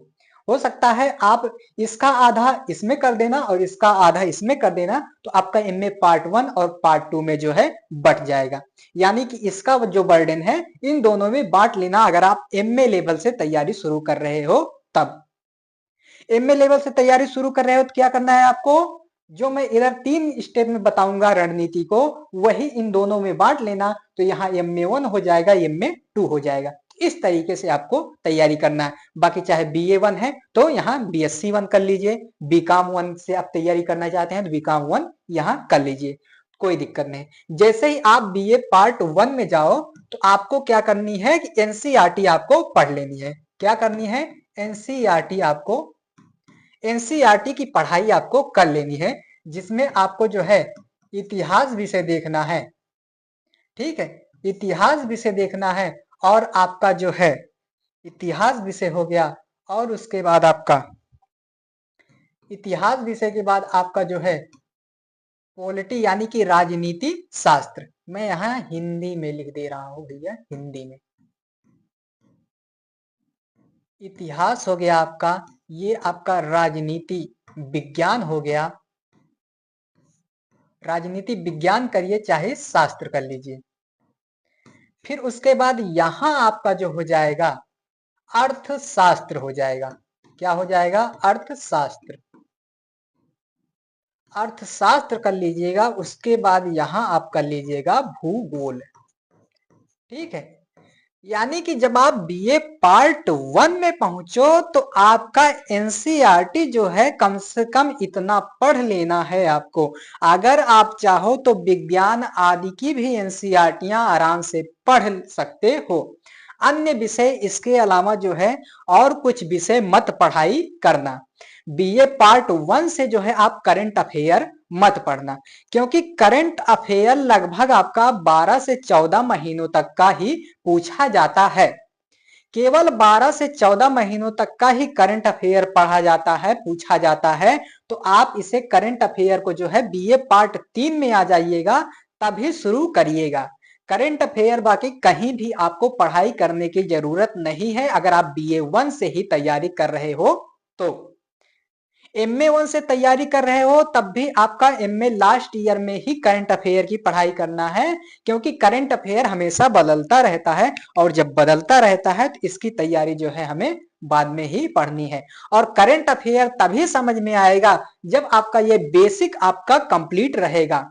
हो सकता है आप इसका आधा इसमें कर देना और इसका आधा इसमें कर देना, तो आपका एमए पार्ट 1 और पार्ट 2 में जो है बट जाएगा। यानी कि इसका जो बर्डन है इन दोनों में बांट लेना अगर आप एमए लेवल से तैयारी शुरू कर रहे हो तब। एमए लेवल से तैयारी शुरू कर रहे हो तो क्या करना है आपको, जो मैं इधर 3 स्टेप में बताऊंगा रणनीति को वही इन दोनों में बांट लेना, तो यहाँ MA1 हो जाएगा, MA2 हो जाएगा। इस तरीके से आपको तैयारी करना है। बाकी चाहे BA1 है तो यहाँ BSc1 कर लीजिए, BCom1 से आप तैयारी करना चाहते हैं तो BCom1 यहाँ कर लीजिए, कोई दिक्कत नहीं। जैसे ही आप BA पार्ट 1 में जाओ तो आपको क्या करनी है कि NCERT आपको पढ़ लेनी है। क्या करनी है, NCERT आपको एनसीईआरटी की पढ़ाई आपको कर लेनी है, जिसमें आपको जो है इतिहास विषय देखना है। ठीक है, इतिहास विषय देखना है और आपका जो है इतिहास विषय हो गया, और उसके बाद आपका इतिहास विषय के बाद आपका जो है पॉलिटी यानी कि राजनीति शास्त्र। मैं यहाँ हिंदी में लिख दे रहा हूं भैया, हिंदी में। इतिहास हो गया आपका, ये आपका राजनीति विज्ञान हो गया, राजनीति विज्ञान करिए चाहे शास्त्र कर लीजिए। फिर उसके बाद यहां आपका जो हो जाएगा अर्थशास्त्र हो जाएगा। क्या हो जाएगा, अर्थशास्त्र। अर्थशास्त्र कर लीजिएगा, उसके बाद यहां आप कर लीजिएगा भूगोल। ठीक है, यानी कि जब आप बीए पार्ट 1 में पहुंचो तो आपका एनसीईआरटी जो है कम से कम इतना पढ़ लेना है आपको। अगर आप चाहो तो विज्ञान आदि की भी एनसीईआरटियां आराम से पढ़ सकते हो। अन्य विषय इसके अलावा जो है और कुछ विषय मत पढ़ाई करना। बीए पार्ट 1 से जो है आप करंट अफेयर मत पढ़ना, क्योंकि करंट अफेयर लगभग आपका 12 से 14 महीनों तक का ही पूछा जाता है। केवल 12 से 14 महीनों तक का ही करंट अफेयर पढ़ा जाता है, पूछा जाता है। तो आप इसे करंट अफेयर को जो है बीए पार्ट 3 में आ जाइएगा तभी शुरू करिएगा। करंट अफेयर बाकी कहीं भी आपको पढ़ाई करने की जरूरत नहीं है अगर आप बीए 1 से ही तैयारी कर रहे हो तो। MA1 से तैयारी कर रहे हो तब भी आपका MA लास्ट ईयर में ही करंट अफेयर की पढ़ाई करना है, क्योंकि करंट अफेयर हमेशा बदलता रहता है और जब बदलता रहता है तो इसकी तैयारी जो है हमें बाद में ही पढ़नी है। और करंट अफेयर तभी समझ में आएगा जब आपका ये बेसिक आपका कंप्लीट रहेगा।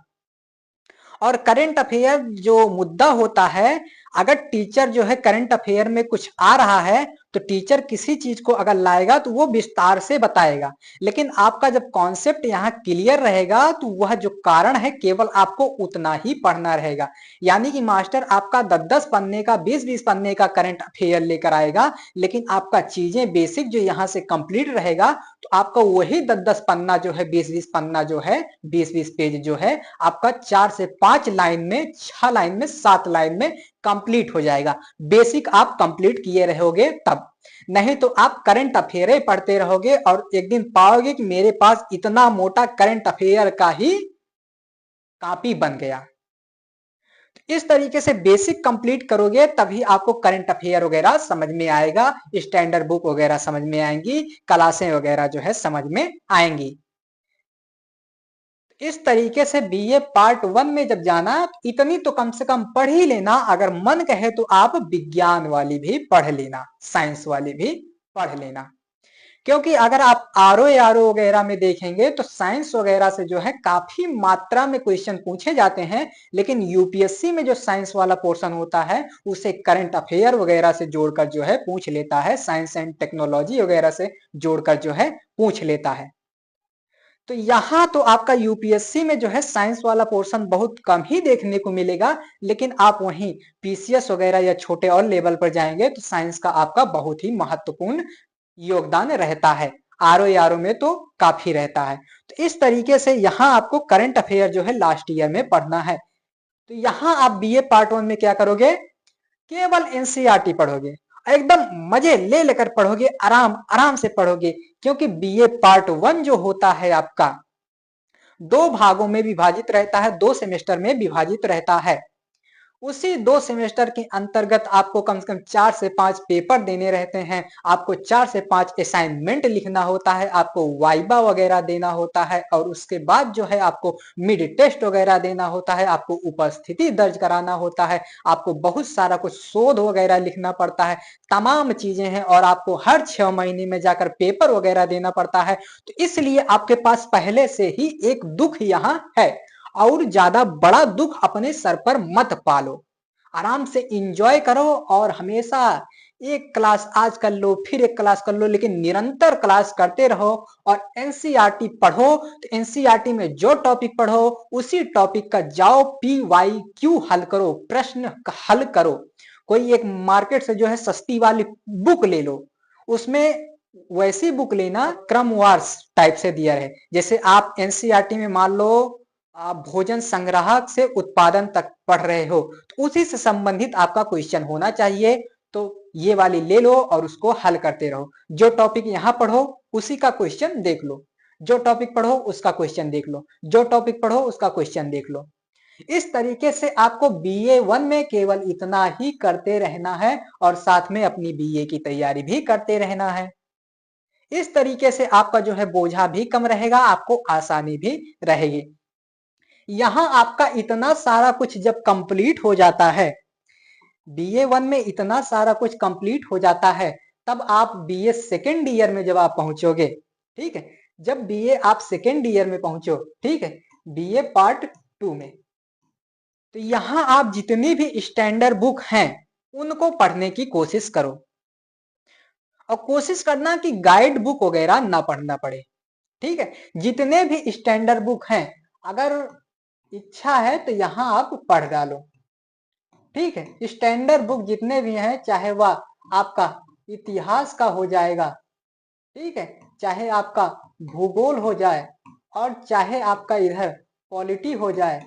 और करंट अफेयर जो मुद्दा होता है, अगर टीचर जो है करंट अफेयर में कुछ आ रहा है तो टीचर किसी चीज को अगर लाएगा तो वो विस्तार से बताएगा, लेकिन आपका जब कॉन्सेप्ट यहाँ क्लियर रहेगा तो वह जो कारण है केवल आपको उतना ही पढ़ना रहेगा। यानी कि मास्टर आपका 10-10 पन्ने का 20-20 पन्ने का करंट अफेयर लेकर आएगा, लेकिन आपका चीजें बेसिक जो यहाँ से कंप्लीट रहेगा तो आपका वही 10-10 पन्ना जो है 20-20 पन्ना जो है 20-20 पेज जो है आपका 4 से 5 लाइन में 6 लाइन में 7 लाइन में कंप्लीट हो जाएगा। बेसिक आप कंप्लीट किए रहोगे तब, नहीं तो आप करंट अफेयर पढ़ते रहोगे और एक दिन पाओगे कि मेरे पास इतना मोटा करंट अफेयर का ही कॉपी बन गया। इस तरीके से बेसिक कंप्लीट करोगे तभी आपको करंट अफेयर वगैरह समझ में आएगा, स्टैंडर्ड बुक वगैरह समझ में आएंगी, क्लासें वगैरह जो है समझ में आएंगी। इस तरीके से बीए पार्ट 1 में जब जाना इतनी तो कम से कम पढ़ ही लेना। अगर मन कहे तो आप विज्ञान वाली भी पढ़ लेना, साइंस वाली भी पढ़ लेना, क्योंकि अगर आप आरओ वगैरह में देखेंगे तो साइंस वगैरह से जो है काफी मात्रा में क्वेश्चन पूछे जाते हैं, लेकिन यूपीएससी में जो साइंस वाला पोर्शन होता है उसे करंट अफेयर वगैरह से जोड़कर जो है पूछ लेता है, साइंस एंड टेक्नोलॉजी वगैरह से जोड़कर जो है पूछ लेता है। तो यहाँ तो आपका यूपीएससी में जो है साइंस वाला पोर्शन बहुत कम ही देखने को मिलेगा, लेकिन आप वहीं पीसीएस वगैरह या छोटे और लेवल पर जाएंगे तो साइंस का आपका बहुत ही महत्वपूर्ण योगदान रहता है। आरओ में तो काफी रहता है। तो इस तरीके से यहाँ आपको करंट अफेयर जो है लास्ट ईयर में पढ़ना है। तो यहाँ आप बीए पार्ट 1 में क्या करोगे, केवल एनसीईआरटी पढ़ोगे, एकदम मजे ले लेकर पढ़ोगे, आराम आराम से पढ़ोगे, क्योंकि बीए पार्ट 1 जो होता है आपका दो भागों में विभाजित रहता है, 2 सेमेस्टर में विभाजित रहता है। उसी 2 सेमेस्टर के अंतर्गत आपको कम से कम 4 से 5 पेपर देने रहते हैं, आपको 4 से 5 असाइनमेंट लिखना होता है, आपको वाइवा वगैरह देना होता है और उसके बाद जो है आपको मिड टेस्ट वगैरह देना होता है, आपको उपस्थिति दर्ज कराना होता है, आपको बहुत सारा कुछ शोध वगैरह लिखना पड़ता है, तमाम चीजें हैं और आपको हर 6 महीने में जाकर पेपर वगैरह देना पड़ता है। तो इसलिए आपके पास पहले से ही एक दुख यहाँ है और ज्यादा बड़ा दुख अपने सर पर मत पालो, आराम से इंजॉय करो और हमेशा एक क्लास आज कर लो फिर एक क्लास कर लो, लेकिन निरंतर क्लास करते रहो और एनसीईआरटी पढ़ो। तो एनसीईआरटी में जो टॉपिक पढ़ो उसी टॉपिक का जाओ PYQ हल करो, प्रश्न हल करो। कोई एक मार्केट से जो है सस्ती वाली बुक ले लो, उसमें वैसी बुक लेना क्रमवार टाइप से दिया है। जैसे आप एनसीईआरटी में मान लो आप भोजन संग्राहक से उत्पादन तक पढ़ रहे हो, तो उसी से संबंधित आपका क्वेश्चन होना चाहिए। तो ये वाली ले लो और उसको हल करते रहो। जो टॉपिक यहाँ पढ़ो उसी का क्वेश्चन देख लो, जो टॉपिक पढ़ो उसका क्वेश्चन देख लो, जो टॉपिक पढ़ो उसका क्वेश्चन देख लो। इस तरीके से आपको BA1 में केवल इतना ही करते रहना है और साथ में अपनी BA की तैयारी भी करते रहना है। इस तरीके से आपका जो है बोझा भी कम रहेगा, आपको आसानी भी रहेगी। यहां आपका इतना सारा कुछ जब कंप्लीट हो जाता है, BA1 में इतना सारा कुछ कंप्लीट हो जाता है, तब आप BA सेकेंड ईयर में जब आप पहुंचोगे, ठीक है, जब BA आप सेकेंड ईयर में पहुंचो, ठीक है, BA पार्ट 2 में, तो यहां आप जितनी भी स्टैंडर्ड बुक हैं उनको पढ़ने की कोशिश करो और कोशिश करना कि गाइड बुक वगैरह ना पढ़ना पड़े। ठीक है, जितने भी स्टैंडर्ड बुक हैं अगर इच्छा है तो यहाँ आप पढ़ डालो। ठीक है, स्टैंडर्ड बुक जितने भी हैं, चाहे वह आपका इतिहास का हो जाएगा, ठीक है, चाहे आपका भूगोल हो जाए और चाहे आपका इधर पॉलिटी हो जाए,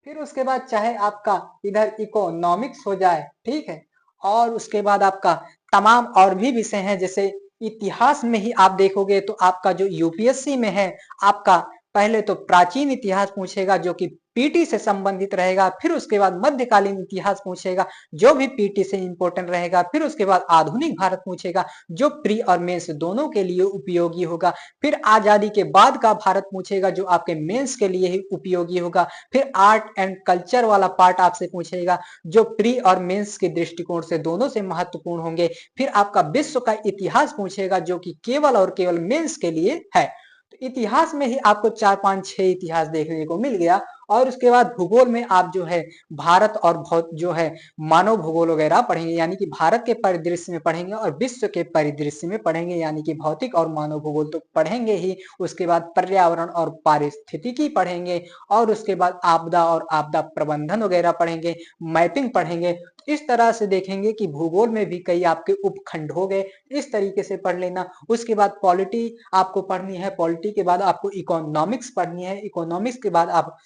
फिर उसके बाद चाहे आपका इधर इकोनॉमिक्स हो जाए, ठीक है, और उसके बाद आपका तमाम और भी विषय हैं। जैसे इतिहास में ही आप देखोगे तो आपका जो यूपीएससी में है, आपका पहले तो प्राचीन इतिहास पूछेगा जो कि पीटी से संबंधित रहेगा, फिर उसके बाद मध्यकालीन इतिहास पूछेगा जो भी पीटी से इंपॉर्टेंट रहेगा, फिर उसके बाद आधुनिक भारत पूछेगा जो प्री और मेंस दोनों के लिए उपयोगी होगा, फिर आजादी के बाद का भारत पूछेगा जो आपके मेंस के लिए ही उपयोगी होगा, फिर आर्ट एंड कल्चर वाला पार्ट आपसे पूछेगा जो प्री और मेंस के दृष्टिकोण से दोनों से महत्वपूर्ण होंगे, फिर आपका विश्व का इतिहास पूछेगा जो कि केवल और केवल मेंस के लिए है। तो इतिहास में ही आपको 4 5 6 इतिहास देखने को मिल गया और उसके बाद भूगोल में आप जो है भारत और जो है मानव भूगोल वगैरह पढ़ेंगे, यानी कि भारत के परिदृश्य में पढ़ेंगे और विश्व के परिदृश्य में पढ़ेंगे, यानी कि भौतिक और मानव भूगोल तो पढ़ेंगे ही, उसके बाद पर्यावरण और पारिस्थितिकी पढ़ेंगे और उसके बाद आपदा और आपदा प्रबंधन वगैरह पढ़ेंगे, मैपिंग पढ़ेंगे। तो इस तरह से देखेंगे कि भूगोल में भी कई आपके उपखंड हो गए, इस तरीके से पढ़ लेना। उसके बाद पॉलिटी आपको पढ़नी है, पॉलिटी के बाद आपको इकोनॉमिक्स पढ़नी है, इकोनॉमिक्स के बाद आप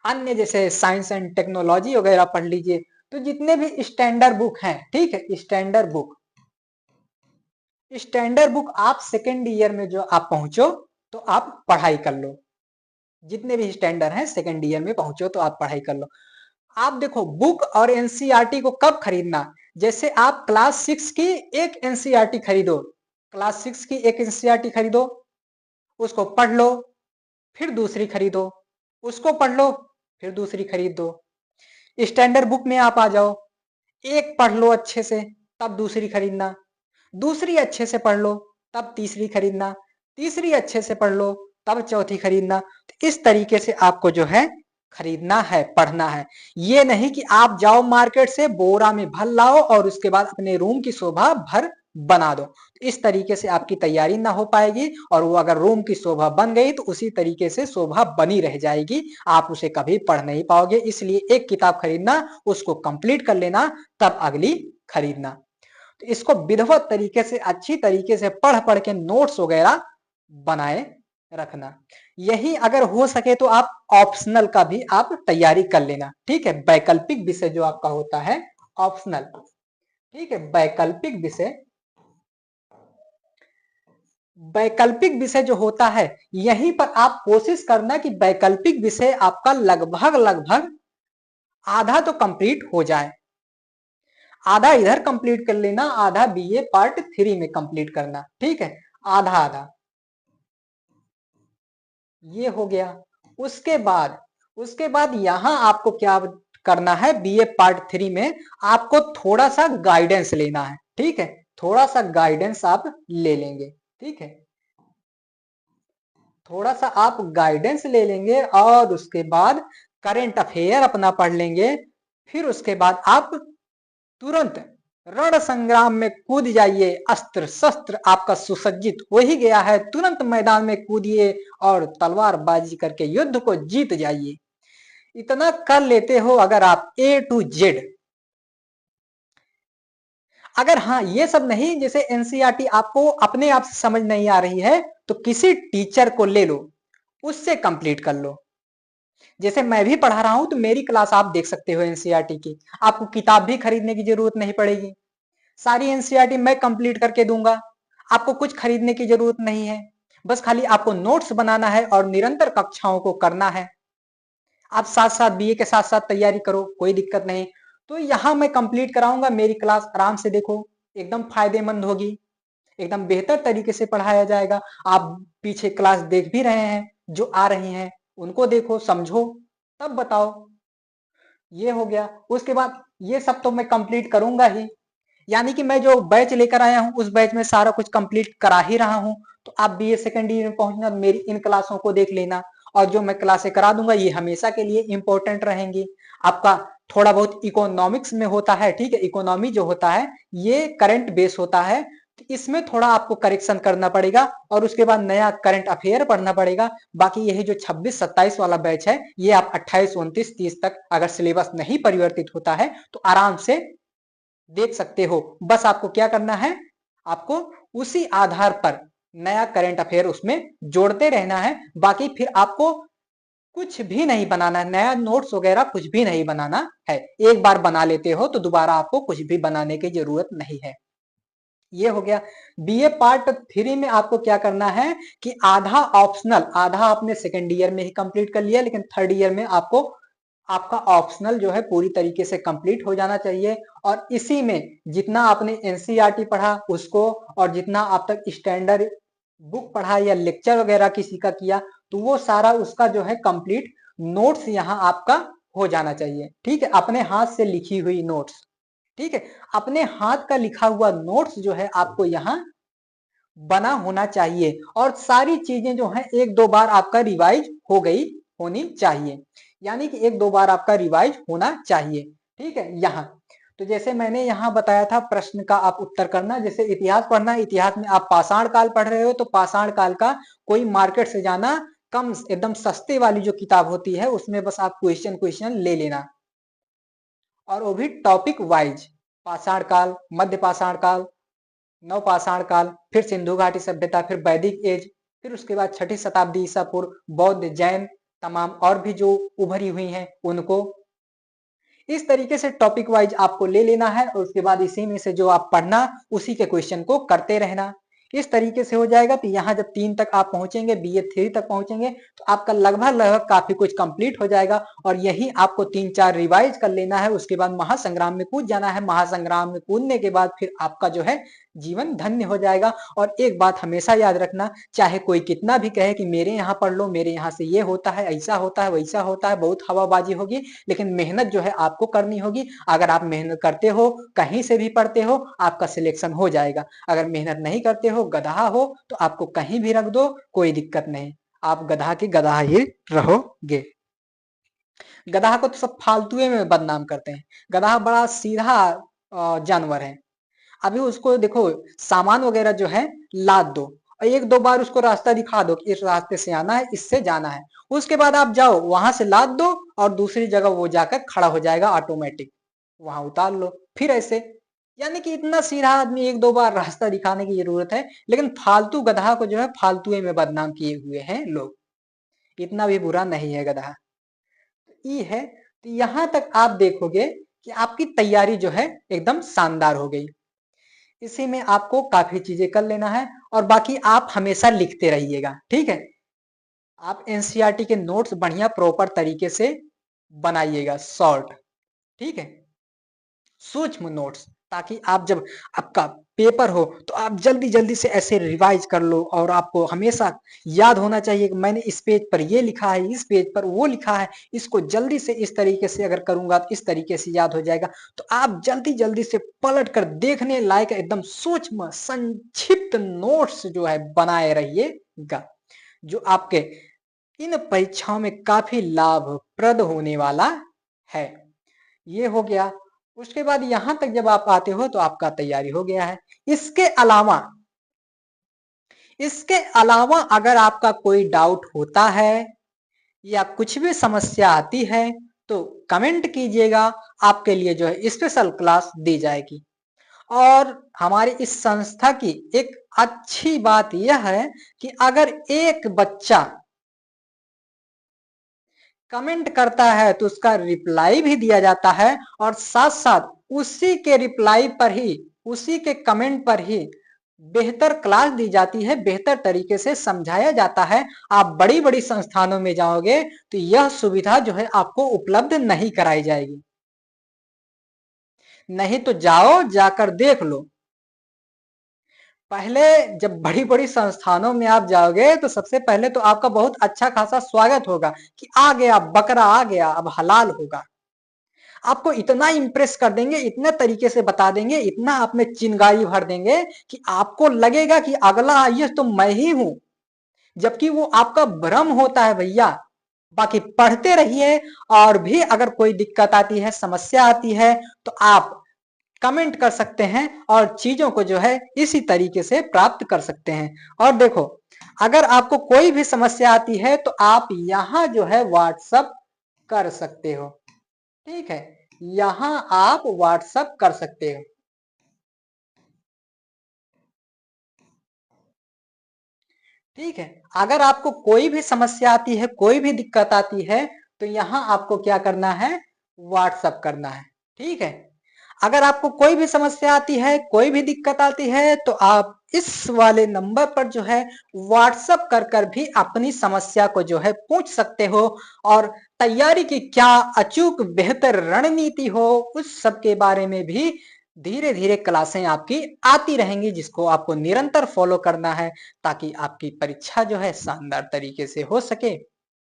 अन्य जैसे साइंस एंड टेक्नोलॉजी वगैरह पढ़ लीजिए। तो जितने भी स्टैंडर्ड बुक हैं, ठीक है, स्टैंडर्ड बुक आप सेकेंड ईयर में जो आप पहुंचो तो आप पढ़ाई कर लो, जितने भी स्टैंडर्ड हैं सेकेंड ईयर में पहुंचो तो आप पढ़ाई कर लो। आप देखो बुक और एनसीईआरटी को कब खरीदना, जैसे आप क्लास 6 की एक एनसीईआरटी खरीदो, क्लास 6 की एक एनसीईआरटी खरीदो, उसको पढ़ लो, फिर दूसरी खरीदो, उसको पढ़ लो, फिर दूसरी खरीद दो। स्टैंडर्ड बुक में आप आ जाओ, एक पढ़ लो अच्छे से, तब दूसरी खरीदना, दूसरी अच्छे से पढ़ लो, तब तीसरी खरीदना, तीसरी अच्छे से पढ़ लो, तब चौथी खरीदना। तो इस तरीके से आपको जो है खरीदना है, पढ़ना है। ये नहीं कि आप जाओ मार्केट से बोरा में भर लाओ और उसके बाद अपने रूम की शोभा भर बना दो। इस तरीके से आपकी तैयारी ना हो पाएगी और वो अगर रूम की शोभा बन गई तो उसी तरीके से शोभा बनी रह जाएगी, आप उसे कभी पढ़ नहीं पाओगे। इसलिए एक किताब खरीदना, उसको कंप्लीट कर लेना, तब अगली खरीदना। तो इसको विधिवत तरीके से अच्छी तरीके से पढ़ पढ़ के नोट्स वगैरह बनाए रखना। यही अगर हो सके तो आप ऑप्शनल का भी आप तैयारी कर लेना, ठीक है, वैकल्पिक विषय जो आपका होता है ऑप्शनल, ठीक है, वैकल्पिक विषय वैकल्पिक विषय जो होता है, यहीं पर आप कोशिश करना कि वैकल्पिक विषय आपका लगभग लगभग आधा तो कंप्लीट हो जाए। आधा इधर कंप्लीट कर लेना, आधा बीए पार्ट 3 में कंप्लीट करना, ठीक है, आधा आधा ये हो गया। उसके बाद यहां आपको क्या करना है, बीए पार्ट 3 में आपको थोड़ा सा गाइडेंस लेना है, ठीक है, थोड़ा सा गाइडेंस आप ले लेंगे, ठीक है, थोड़ा सा आप गाइडेंस ले लेंगे और उसके बाद करंट अफेयर अपना पढ़ लेंगे। फिर उसके बाद आप तुरंत रण संग्राम में कूद जाइए, अस्त्र शस्त्र आपका सुसज्जित हो ही गया है, तुरंत मैदान में कूदिए और तलवारबाजी करके युद्ध को जीत जाइए। इतना कर लेते हो अगर आप ए टू जेड। अगर हाँ ये सब नहीं, जैसे एनसीईआरटी आपको अपने आप से समझ नहीं आ रही है तो किसी टीचर को ले लो, उससे कंप्लीट कर लो। जैसे मैं भी पढ़ा रहा हूं तो मेरी क्लास आप देख सकते हो एनसीईआरटी की, आपको किताब भी खरीदने की जरूरत नहीं पड़ेगी, सारी एनसीईआरटी मैं कंप्लीट करके दूंगा, आपको कुछ खरीदने की जरूरत नहीं है, बस खाली आपको नोट्स बनाना है और निरंतर कक्षाओं को करना है। आप साथ साथ बीए के साथ साथ तैयारी करो, कोई दिक्कत नहीं। तो यहाँ मैं कंप्लीट कराऊंगा, मेरी क्लास आराम से देखो, एकदम फायदेमंद होगी, एकदम बेहतर तरीके से पढ़ाया जाएगा। आप पीछे क्लास देख भी रहे हैं, जो आ रही हैं उनको देखो, समझो, तब बताओ। ये हो गया। उसके बाद ये सब तो मैं कंप्लीट करूंगा ही, यानी कि मैं जो बैच लेकर आया हूं उस बैच में सारा कुछ कंप्लीट करा ही रहा हूं। तो आप बीए सेकेंड ईयर में पहुंचना, मेरी इन क्लासों को देख लेना, और जो मैं क्लासें करा दूंगा ये हमेशा के लिए इंपॉर्टेंट रहेंगी। आपका थोड़ा बहुत इकोनॉमिक्स में होता है, ठीक है, इकोनॉमी जो होता है ये करंट बेस होता है, तो इसमें थोड़ा आपको करेक्शन करना पड़ेगा और उसके बाद नया करंट अफेयर पढ़ना पड़ेगा। बाकी यही जो 26-27 वाला बैच है ये आप 28, 29, 30 तक अगर सिलेबस नहीं परिवर्तित होता है तो आराम से देख सकते हो। बस आपको क्या करना है, आपको उसी आधार पर नया करंट अफेयर उसमें जोड़ते रहना है। बाकी फिर आपको कुछ भी नहीं बनाना है, नया नोट्स वगैरह कुछ भी नहीं बनाना है। एक बार बना लेते हो तो दोबारा आपको कुछ भी बनाने की जरूरत नहीं है। ये हो गया। बीए पार्ट 3 में आपको क्या करना है कि आधा ऑप्शनल, आधा आपने सेकेंड ईयर में ही कंप्लीट कर लिया, लेकिन थर्ड ईयर में आपको आपका ऑप्शनल जो है पूरी तरीके से कंप्लीट हो जाना चाहिए। और इसी में जितना आपने एनसीईआरटी पढ़ा उसको, और जितना आप तक स्टैंडर्ड बुक पढ़ा या लेक्चर वगैरह किसी का किया, तो वो सारा उसका जो है कंप्लीट नोट्स यहाँ आपका हो जाना चाहिए, ठीक है, अपने हाथ से लिखी हुई नोट्स, ठीक है, अपने हाथ का लिखा हुआ नोट्स जो है आपको यहाँ बना होना चाहिए। और सारी चीजें जो है एक दो बार आपका रिवाइज हो गई होनी चाहिए, यानी कि एक दो बार आपका रिवाइज होना चाहिए, ठीक है। यहाँ तो जैसे मैंने यहाँ बताया था प्रश्न का आप उत्तर करना, जैसे इतिहास पढ़ना, इतिहास में आप पाषाण काल पढ़ रहे हो तो पाषाण काल का कोई मार्केट से जाना, कम एकदम सस्ते वाली जो किताब होती है उसमें बस आप क्वेश्चन क्वेश्चन ले लेना, और वो भी टॉपिक वाइज, पाषाण काल, मध्य पाषाण काल, नवपाषाण काल, फिर सिंधु घाटी सभ्यता, फिर वैदिक एज, फिर उसके बाद 6ठी शताब्दी ईसा पूर्व, बौद्ध जैन तमाम और भी जो उभरी हुई हैं उनको, इस तरीके से टॉपिक वाइज आपको ले लेना है। और उसके बाद इसी में से जो आप पढ़ना उसी के क्वेश्चन को करते रहना, इस तरीके से हो जाएगा। तो यहाँ जब 3 तक आप पहुंचेंगे, बीए 3 तक पहुंचेंगे, तो आपका लगभग लगभग काफी कुछ कंप्लीट हो जाएगा। और यही आपको 3-4 रिवाइज कर लेना है, उसके बाद महासंग्राम में कूद जाना है। महासंग्राम में कूदने के बाद फिर आपका जो है जीवन धन्य हो जाएगा। और एक बात हमेशा याद रखना, चाहे कोई कितना भी कहे कि मेरे यहाँ पढ़ लो, मेरे यहाँ से ये होता है, ऐसा होता है, वैसा होता है, बहुत हवाबाजी होगी, लेकिन मेहनत जो है आपको करनी होगी। अगर आप मेहनत करते हो, कहीं से भी पढ़ते हो, आपका सिलेक्शन हो जाएगा। अगर मेहनत नहीं करते हो, गधा हो, तो आपको कहीं भी रख दो, कोई दिक्कत नहीं, आप गधा के गधा ही रहोगे। गधा को तो सब फालतुए में बदनाम करते हैं। गधा बड़ा सीधा जानवर है। अभी उसको देखो, सामान वगैरह जो है लाद दो, और एक दो बार उसको रास्ता दिखा दो कि इस रास्ते से आना है, इससे जाना है, उसके बाद आप जाओ वहां से लाद दो और दूसरी जगह वो जाकर खड़ा हो जाएगा ऑटोमेटिक, वहां उतार लो फिर ऐसे। यानी कि इतना सीधा आदमी, एक दो बार रास्ता दिखाने की जरूरत है, लेकिन फालतू गधा को जो है फालतुए में बदनाम किए हुए हैं लोग। इतना भी बुरा नहीं है गधा। ये है। तो यहां तक आप देखोगे कि आपकी तैयारी जो है एकदम शानदार हो गई। इसी में आपको काफी चीजें कर लेना है और बाकी आप हमेशा लिखते रहिएगा। ठीक है, आप एनसीईआरटी के नोट्स बढ़िया प्रॉपर तरीके से बनाइएगा, शॉर्ट। ठीक है, सूक्ष्म नोट्स, ताकि आप जब आपका पेपर हो तो आप जल्दी जल्दी से ऐसे रिवाइज कर लो और आपको हमेशा याद होना चाहिए कि मैंने इस पेज पर ये लिखा है, इस पेज पर वो लिखा है, इसको जल्दी से इस तरीके से अगर करूंगा तो इस तरीके से याद हो जाएगा। तो आप जल्दी जल्दी से पलट कर देखने लायक एकदम सूक्ष्म संक्षिप्त नोट्स जो है बनाए रहिएगा, जो आपके इन परीक्षाओं में काफी लाभप्रद होने वाला है। ये हो गया। उसके बाद यहां तक जब आप आते हो तो आपका तैयारी हो गया है। इसके अलावा अगर आपका कोई डाउट होता है या कुछ भी समस्या आती है तो कमेंट कीजिएगा, आपके लिए जो है स्पेशल क्लास दी जाएगी। और हमारी इस संस्था की एक अच्छी बात यह है कि अगर एक बच्चा कमेंट करता है तो उसका रिप्लाई भी दिया जाता है और साथ साथ उसी के रिप्लाई पर ही, उसी के कमेंट पर ही बेहतर क्लास दी जाती है, बेहतर तरीके से समझाया जाता है। आप बड़ी बड़ी संस्थानों में जाओगे तो यह सुविधा जो है आपको उपलब्ध नहीं कराई जाएगी। नहीं तो जाओ, जाकर देख लो। पहले जब बड़ी बड़ी संस्थानों में आप जाओगे तो सबसे पहले तो आपका बहुत अच्छा खासा स्वागत होगा कि आ गया बकरा, आ गया, अब हलाल होगा। आपको इतना इंप्रेस कर देंगे, इतने तरीके से बता देंगे, इतना आप में चिंगारी भर देंगे कि आपको लगेगा कि अगला आईएएस तो मैं ही हूं, जबकि वो आपका भ्रम होता है भैया। बाकी पढ़ते रहिए और भी अगर कोई दिक्कत आती है, समस्या आती है तो आप कमेंट कर सकते हैं और चीजों को जो है इसी तरीके से प्राप्त कर सकते हैं। और देखो, अगर आपको कोई भी समस्या आती है तो आप यहाँ जो है व्हाट्सअप कर सकते हो। ठीक है, यहां आप व्हाट्सअप कर सकते हो। ठीक है, अगर आपको कोई भी समस्या आती है, कोई भी दिक्कत आती है तो यहां आपको क्या करना है, व्हाट्सअप करना है। ठीक है, अगर आपको कोई भी समस्या आती है, कोई भी दिक्कत आती है तो आप इस वाले नंबर पर जो है व्हाट्सअप कर कर भी अपनी समस्या को जो है पूछ सकते हो। और तैयारी की क्या अचूक बेहतर रणनीति हो, उस सब के बारे में भी धीरे धीरे क्लासें आपकी आती रहेंगी, जिसको आपको निरंतर फॉलो करना है ताकि आपकी परीक्षा जो है शानदार तरीके से हो सके।